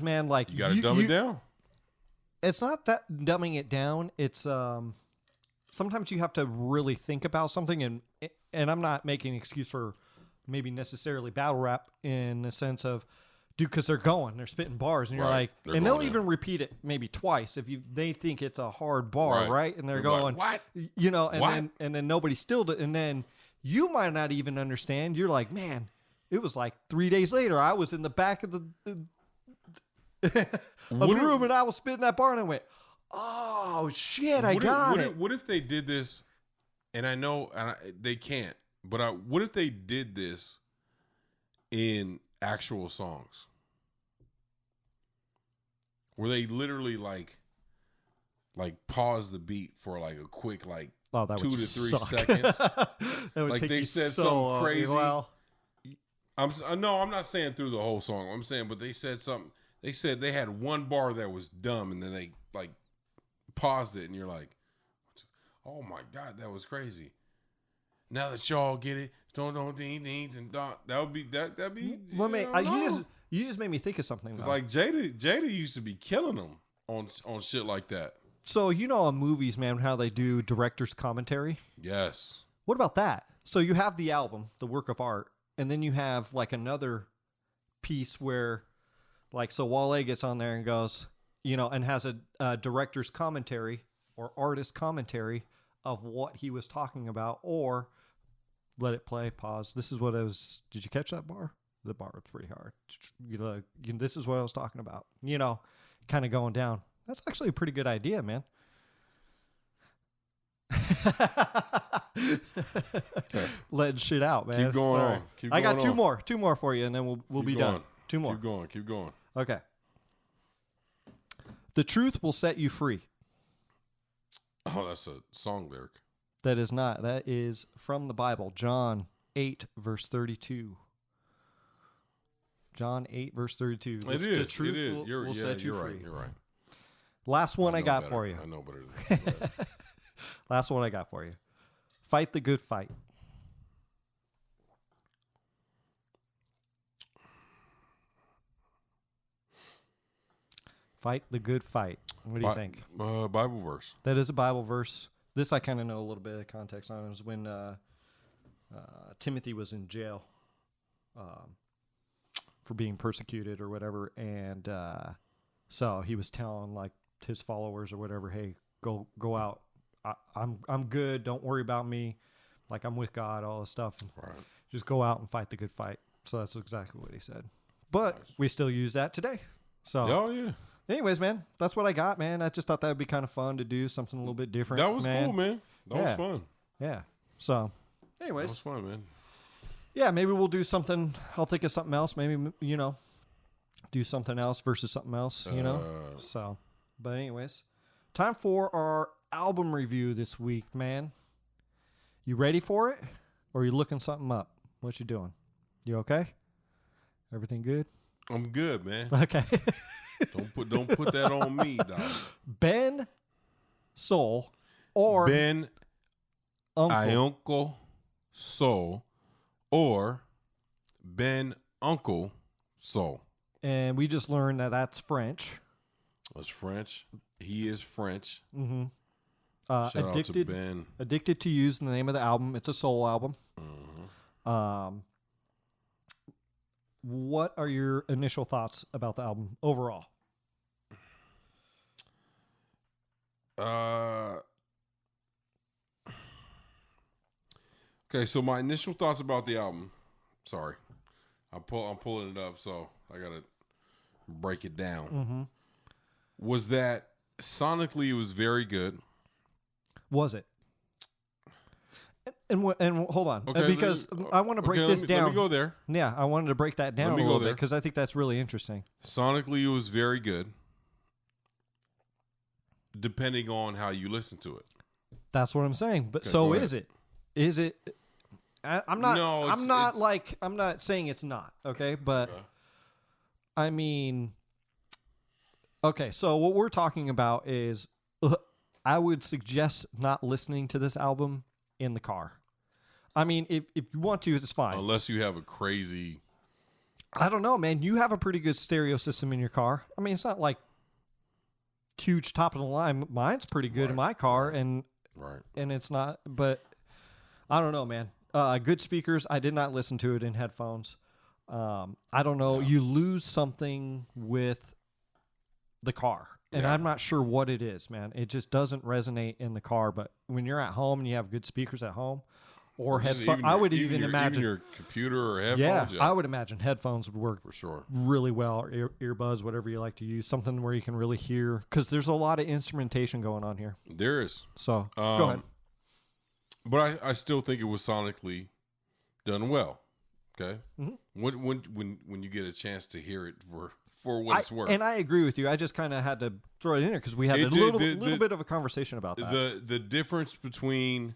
man, like you gotta dumb it down. It's not that dumbing it down. It's sometimes you have to really think about something, and I'm not making an excuse for maybe necessarily battle rap in the sense of, dude, because they're spitting bars, and you're Right. like, and they'll even repeat it maybe twice if they think it's a hard bar, right? And they're going, like, what? you know, and then nobody still did, and then you might not even understand. You're like, man, it was like 3 days later, I was in the back of the room, and I was spitting that bar, and I went, oh shit, I got it. What if they did this? And I know they can't, but what if they did this in actual songs, where they literally like pause the beat for like a quick 2 to 3 seconds? Like they said something crazy. Well, I'm not saying through the whole song. I'm saying, but they said something. They said they had one bar that was dumb, and then they like paused it, and you're like, oh my God, that was crazy. Now that y'all get it, don't ding dings and that'd be. Well, man, you just made me think of something. It's like Jada used to be killing them on shit like that. So you know, in movies, man, how they do director's commentary. Yes. What about that? So you have the album, the work of art, and then you have like another piece where, like, so Wale gets on there and goes, you know, and has a director's commentary or artist commentary of what he was talking about, or let it play, pause. This is what I was. Did you catch that bar? The bar was pretty hard. This is what I was talking about. You know, kind of going down. That's actually a pretty good idea, man. Okay. Letting shit out, man. Keep going on. I got two more for you, and then we'll be done. Two more. Keep going. Okay. The truth will set you free. Oh, that's a song lyric. That is not. That is from the Bible. John 8, verse 32. John 8, verse 32. It is. The truth it is. will set you free. Right. You're right. Last one I got for you. I know better than that. Last one I got for you. Fight the good fight. Fight the good fight. What do you think? Bible verse. That is a Bible verse. This I kind of know a little bit of context on. It was when Timothy was in jail for being persecuted or whatever, and so he was telling like his followers or whatever, "Hey, go out. I'm good. Don't worry about me. Like, I'm with God. All this stuff. Right. Just go out and fight the good fight." So that's exactly what he said. But we still use that today. So. Oh yeah. Anyways, man, that's what I got, man. I just thought that would be kind of fun to do something a little bit different. That was cool, man. That was fun. Yeah. So, anyways. That was fun, man. Yeah, maybe we'll do something. I'll think of something else. Maybe, do something else versus something else, So, but anyways, time for our album review this week, man. You ready for it? Or are you looking something up? What you doing? You okay? Everything good? I'm good, man. Okay. Don't put that on me, dog. Ben Soul or Ben Uncle Soul or Ben Uncle Soul. And we just learned that that's French. That's French. He is French. Mm-hmm. Shout out to Ben. Addicted to You's the name of the album. It's a soul album. Mm-hmm. What are your initial thoughts about the album overall? Okay, so my initial thoughts about the album. Sorry, I'm pulling it up, so I gotta break it down. Mm-hmm. Was that sonically it was very good? Was it? And hold on, okay, because I want to break this down. Let me go there. Yeah, I wanted to break that down a little bit because I think that's really interesting. Sonically, it was very good, depending on how you listen to it. That's what I'm saying. But so is it? Is it? I'm not. No, I'm not saying it's not. Okay, but I mean, okay. So what we're talking about is, I would suggest not listening to this album in the car. I mean, if you want to, it's fine. Unless you have a crazy... I don't know, man. You have a pretty good stereo system in your car. I mean, it's not like huge top of the line. Mine's pretty good in my car, and it's not. But I don't know, man. Good speakers. I did not listen to it in headphones. I don't know. You lose something with the car. And I'm not sure what it is, man. It just doesn't resonate in the car. But when you're at home and you have good speakers at home or headphones, I would even imagine your computer or headphones. Yeah, I would imagine headphones would work for sure really well. Earbuds, whatever you like to use, something where you can really hear, because there's a lot of instrumentation going on here. There is. So go ahead. But I still think it was sonically done well. Okay, when you get a chance to hear it for what it's worth. And I agree with you. I just kind of had to throw it in there because we had a little bit of a conversation about that. The difference between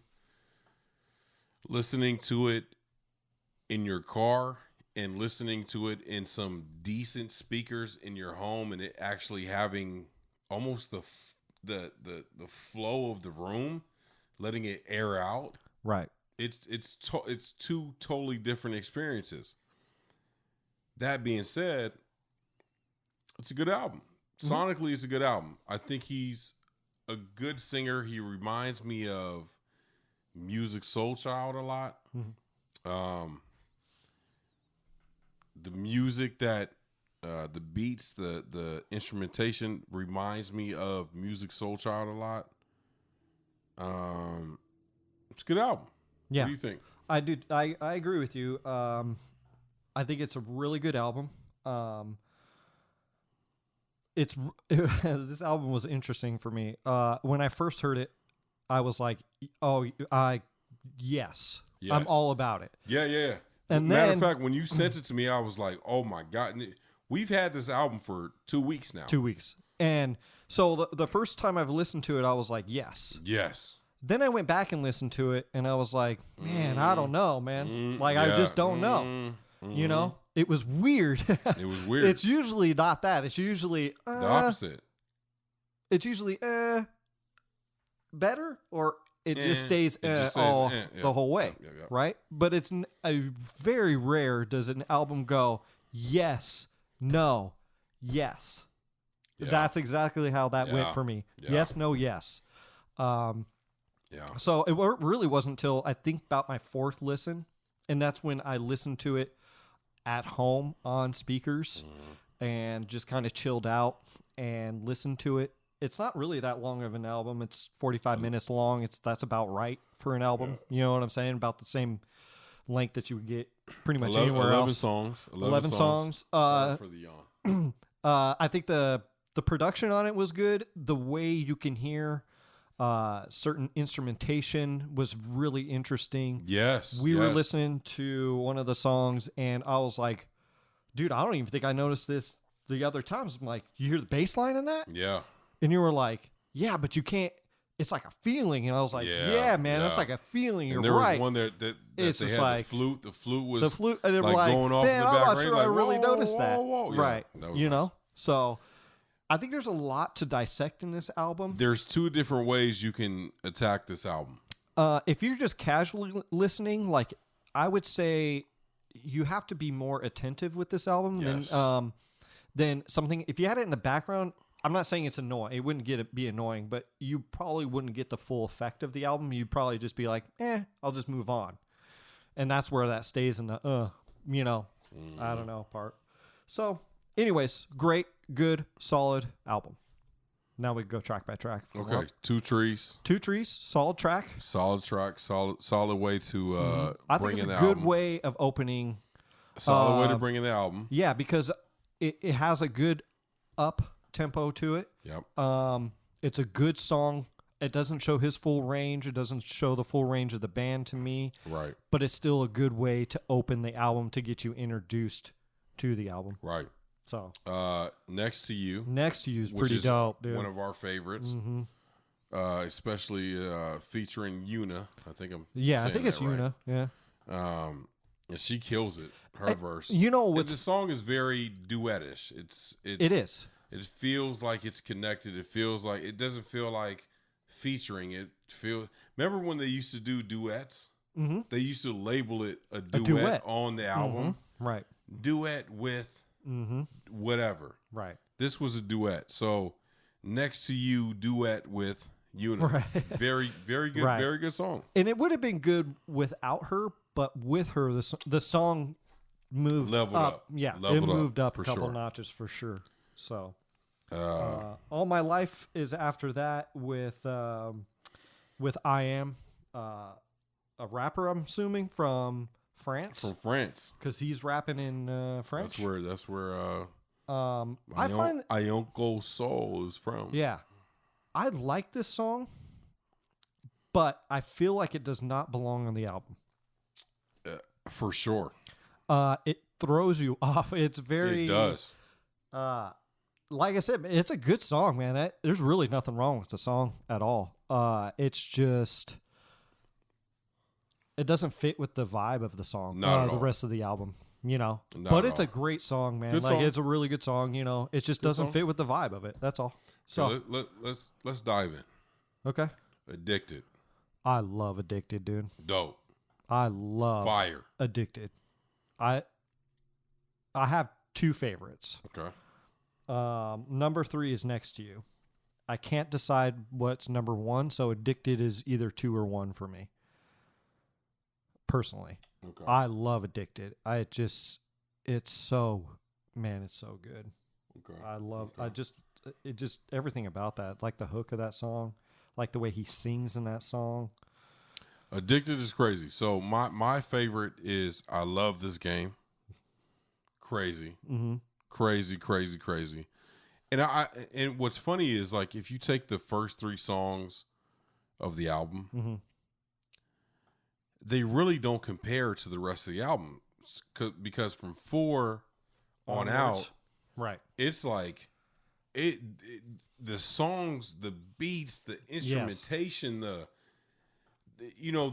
listening to it in your car and listening to it in some decent speakers in your home, and it actually having almost the flow of the room, letting it air out. Right. It's two totally different experiences. That being said, it's a good album. Sonically, it's a good album. I think he's a good singer. He reminds me of Music Soul Child a lot. The music that the beats, the instrumentation reminds me of Music Soul Child a lot. It's a good album. Yeah. What do you think? I do. I agree with you. I think it's a really good album. This album was interesting for me. When I first heard it, I was like, yes. I'm all about it. Yeah. And matter of fact, when you sent it to me, I was like, oh my God. We've had this album for 2 weeks now. 2 weeks. And so the first time I've listened to it, I was like, yes. Then I went back and listened to it, and I was like, man, I don't know, man. I just don't know. You know? It was weird. It was weird. It's usually not that. It's usually the opposite. It's usually better, or it just stays the whole way, right? But it's very rare does an album go yes, no, yes. Yeah. That's exactly how that went for me. Yeah. Yes, no, yes. So it really wasn't until I think about my fourth listen, and that's when I listened to it at home on speakers and just kind of chilled out and listened to it. It's not really that long of an album. It's 45 minutes long. That's about right for an album. You know what I'm saying? About the same length that you would get pretty much anywhere 11 else. Songs. 11 songs. Sorry for the yawn. I think the production on it was good. The way you can hear certain instrumentation was really interesting. Yes. We were listening to one of the songs, and I was like, dude, I don't even think I noticed this the other times. I'm like, you hear the bass line in that? Yeah. And you were like, yeah, but you can't. It's like a feeling. And I was like, yeah man, that's like a feeling. You're right. There was one that it's they just had like the flute. The flute was and it like going off in the I'm background. not sure I really noticed that. Whoa. Yeah, right. that was you nice. know? So I think there's a lot to dissect in this album. There's two different ways you can attack this album. If you're just casually listening, like I would say you have to be more attentive with this album than something. If you had it in the background, I'm not saying it's annoying. It wouldn't be annoying, but you probably wouldn't get the full effect of the album. You'd probably just be like, I'll just move on. And that's where that stays in the, I don't know part. So anyways, great, good, solid album. Now we go track by track. Okay. Two Trees, solid track. Solid way to I bring think in the it's a album. good way of opening. Solid way to bring in the album. Yeah, because it has a good up tempo to it. Yep. It's a good song. It doesn't show his full range. It doesn't show the full range of the band to me. Right. But it's still a good way to open the album to get you introduced to the album. Right. So, Next to You is pretty dope, dude. One of our favorites, especially featuring Una. I think it's Una. Right. Yeah. And she kills it. Her verse. You know what? The song is very duetish. It is. It feels like it's connected. It feels like it doesn't feel like featuring. Remember when they used to do duets? Mm-hmm. They used to label it a duet on the album. Mm-hmm. Right. Duet with whatever. Right. This was a duet. So Next to You duet with Una. Right. Very, very good. Right. Very good song. And it would have been good without her, but with her, the song moved Leveled up. Yeah, Leveled it moved up for a couple sure. notches for sure. So, All My Life is after that with I Am, a rapper, I'm assuming from France. From France, because he's rapping in French. That's where I find Ionco Soul is from. Yeah, I like this song, but I feel like it does not belong on the album. For sure. It throws you off. It's very. It does. Like I said, it's a good song, man. There's really nothing wrong with the song at all. It's just it doesn't fit with the vibe of the song. Not at the all. rest of the album, Not but at it's all. a great song, man. Good Like song. it's a really good song. It just Good doesn't song. fit with the vibe of it. That's all. So let's dive in. okay, Addicted. I love Addicted, dude. Dope. I love Fire. Addicted. I have two favorites. Okay. Number 3 is Next to You. I can't decide what's number 1, so Addicted is either 2 or 1 for me. Personally. Okay. I love Addicted. It's so good. Okay. I love everything about that. Like the hook of that song, like the way he sings in that song. Addicted is crazy. So my favorite is I Love This Game. Crazy. Mm-hmm. Crazy. And what's funny is like if you take the first 3 songs of the album, Mm-hmm. they really don't compare to the rest of the album because from 4 on out, right? it's like the songs, the beats, the instrumentation,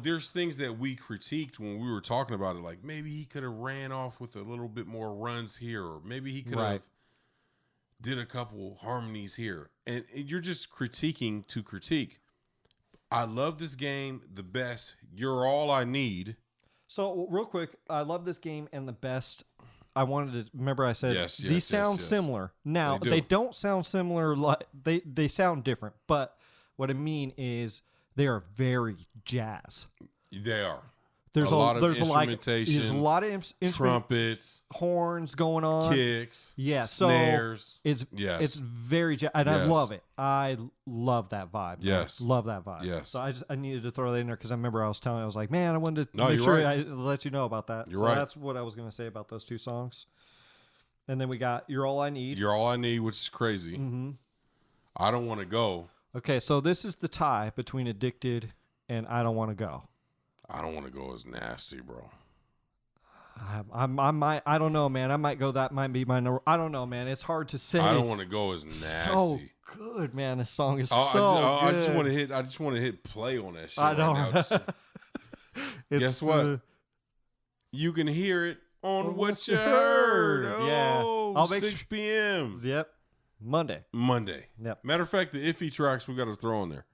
there's things that we critiqued when we were talking about it. Like maybe he could have ran off with a little bit more runs here, or maybe he could have did a couple harmonies here. And you're just critiquing to critique. I Love This Game the best. You're All I Need. So real quick, I love this game and the best. I wanted to remember I said these sound similar. Now they don't sound similar. Like they sound different. But what I mean is they are very jazz. They are. There's a lot of Like, instrumentation. there's a lot of trumpets, horns going on, kicks, So snares. it's very jazz, and I love it. I love that vibe. Yes, man. Love that vibe. Yes. So I needed to throw that in there because I remember I was like, man, I wanted to No, make you're sure right. I let you know about that. You're right. That's what I was going to say about those 2 songs. And then we got You're All I Need. You're All I Need, which is crazy. Mm-hmm. I Don't Want to Go. Okay, so this is the tie between Addicted and I Don't Want to Go. I Don't Want to Go is nasty, bro. I don't know, man. I might go. That might be my number. I don't know, man. It's hard to say. I Don't Want to Go is nasty. So good, man. This song is good. I just want to hit play on that shit. I know. Right now. Guess what? You can hear it on What You Heard. Oh, I'll make 6 p.m. Yep. Monday. Yep. Matter of fact, the iffy tracks we got to throw on there.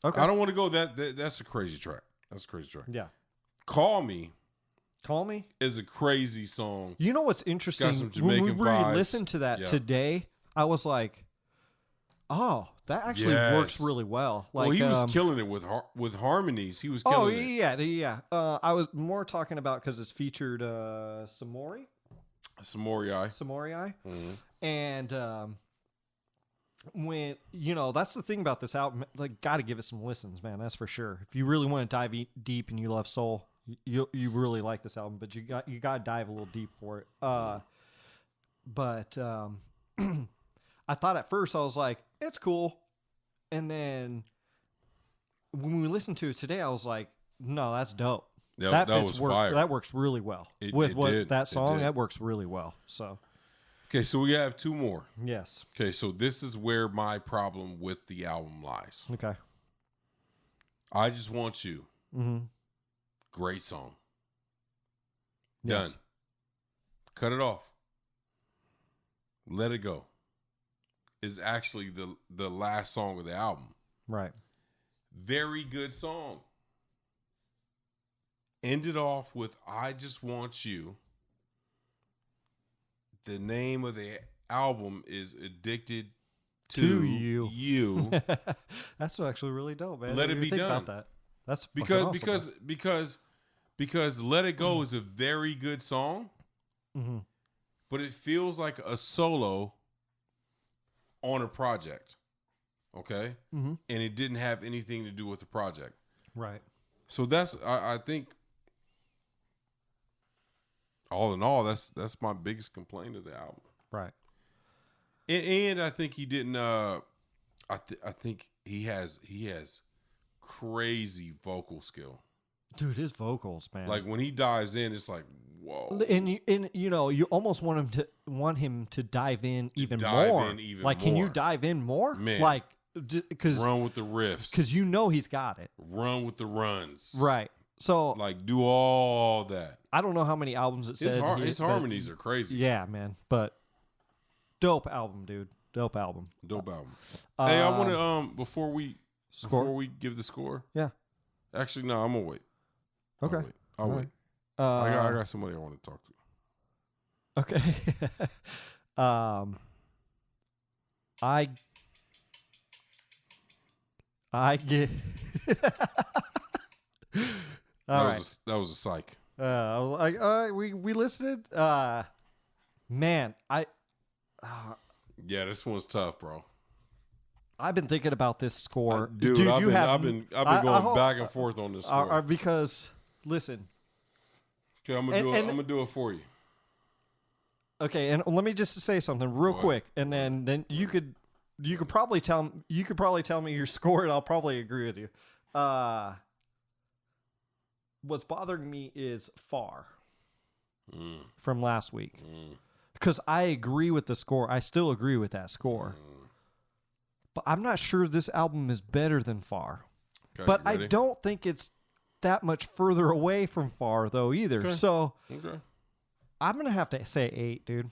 Okay. I Don't Want to Go. That's a crazy track. That's a crazy track. Yeah. Call Me is a crazy song. You know what's interesting? It's got some Jamaican when we vibes. listened to that today, I was like, oh, that actually works really well. Like, well, he was killing it with harmonies. He was killing it. Yeah. I was more talking about because it's featured Samorii. Mm-hmm. And when that's the thing about this album, like, got to give it some listens, man. That's for sure. If you really want to dive deep and you love soul, you really like this album. But you got to dive a little deep for it. But I thought at first I was like, it's cool, and then when we listened to it today, I was like, no, that's dope. That was fire. That works really well that song. That works really well. So. Okay, so we have 2 more. Yes. Okay, so this is where my problem with the album lies. Okay. I Just Want You. Mm-hmm. Great song. Yes. Done. Cut it off. Let It Go is actually the last song of the album. Right. Very good song. Ended off with I Just Want You. The name of the album is Addicted to You. That's actually really dope, man. Let it be done. About that. That's because awesome, because Because Let It Go is a very good song, but it feels like a solo on a project. Okay? And it didn't have anything to do with the project. Right. So that's, I think, all in all, that's my biggest complaint of the album. Right. And I think he didn't, I think he has crazy vocal skill. Dude, his vocals, man. Like when he dives in, it's like, whoa. And you almost want him to dive in even more. Can you dive in more? Man. Like, because run with the riffs. Because he's got it. Run with the runs. Right. So like do all that. I don't know how many albums it said. His harmonies are crazy. Yeah, man. But dope album, dude. Dope album. Hey, I want to before we give the score. Yeah. Actually, no, I'm gonna wait. Okay. I'll wait. I got somebody I want to talk to. Okay. I get. That was a psych. We listened. Man, yeah, this one's tough, bro. I've been thinking about this score, dude. I've been going back and forth on this score because listen. Okay, I'm gonna do it for you. Okay, and let me just say something real quick, and then you could probably tell me your score, and I'll probably agree with you. What's bothering me is Far from last week, because I agree with the score. I still agree with that score, but I'm not sure this album is better than Far. Okay, but I don't think it's that much further away from Far though either. Okay. So I'm gonna have to say 8, dude.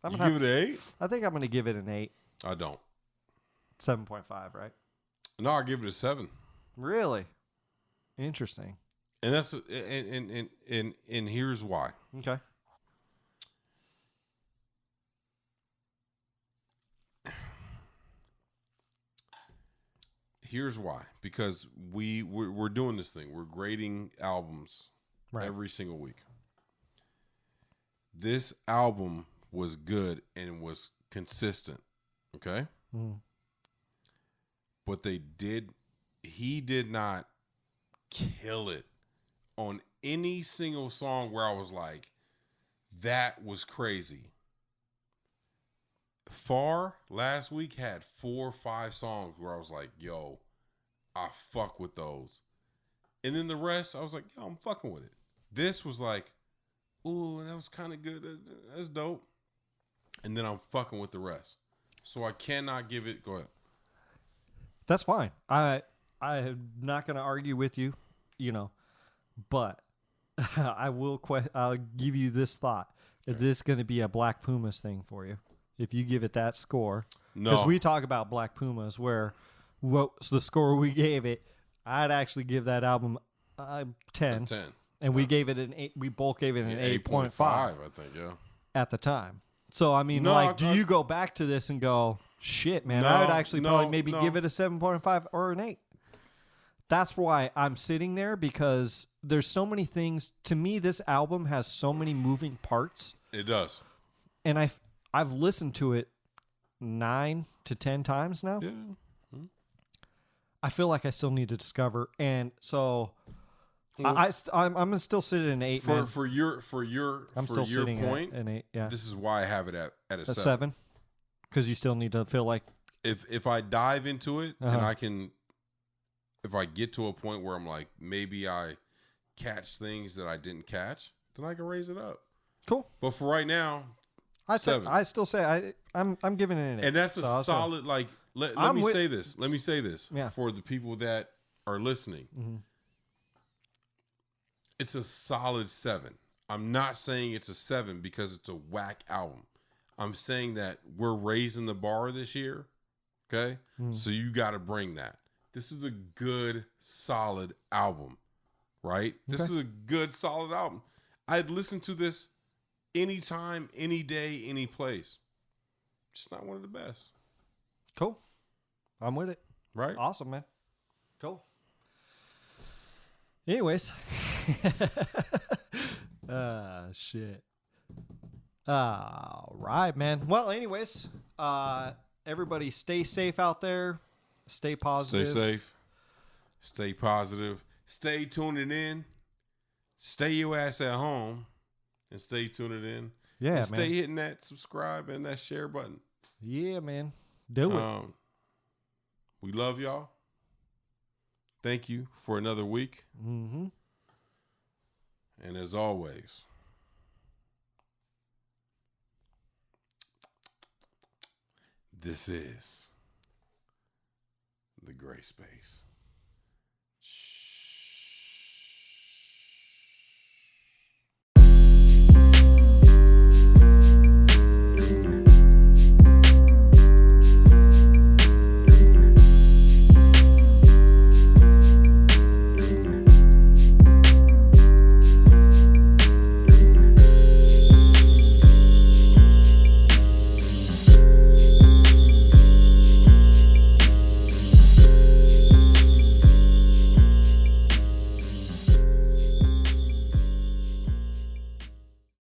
You give it an 8? I think I'm gonna give it an 8. I don't. 7.5, right? No, I give it a 7. Really? Interesting. And that's and here's why. Okay. Here's why. Because we're doing this thing. We're grading albums every single week. This album was good and was consistent. Okay? But he did not kill it on any single song where I was like, that was crazy. Far last week had 4 or 5 songs where I was like, yo, I fuck with those. And then the rest, I was like, yo, I'm fucking with it. This was like, ooh, that was kind of good. That's dope. And then I'm fucking with the rest. So I cannot give it. Go ahead. That's fine. I'm not going to argue with you, but I'll give you this thought. Okay. Is this going to be a Black Pumas thing for you? If you give it that score? No. Because we talk about Black Pumas where what's the score we gave it, I'd actually give that album 10. And we gave it an 8. We both gave it an 8.5. I think, yeah. At the time. So, I mean, do you go back to this and go, shit, man, I would actually probably give it a 7.5 or an 8. That's why I'm sitting there, because there's so many things. To me, this album has so many moving parts. It does. And I've listened to it 9 to 10 times now. Yeah. I feel like I still need to discover. And so I'm gonna still sit at an 8. For your point, at an 8. Yeah. This is why I have it at a 7. 7. Because you still need to feel like if I dive into it and if I get to a point where I'm like, maybe I catch things that I didn't catch, then I can raise it up. Cool. But for right now, 7. I still say I'm giving it an 8. And that's a solid, like, let me say this. Let me say this for the people that are listening. Mm-hmm. It's a solid 7. I'm not saying it's a 7 because it's a whack album. I'm saying that we're raising the bar this year. Okay? So you got to bring that. This is a good, solid album, right? This is a good, solid album. I'd listen to this anytime, any day, any place. Just not one of the best. Cool. I'm with it. Right? Awesome, man. Cool. Anyways, Shit. All right, man. Well, anyways, everybody stay safe out there. Stay positive. Stay safe. Stay positive. Stay tuning in. Stay your ass at home and stay tuning in. Yeah, and stay man. hitting that subscribe and that share button. Yeah, man. Do it. We love y'all. Thank you for another week. Mm-hmm. And as always, this is the Gray Space.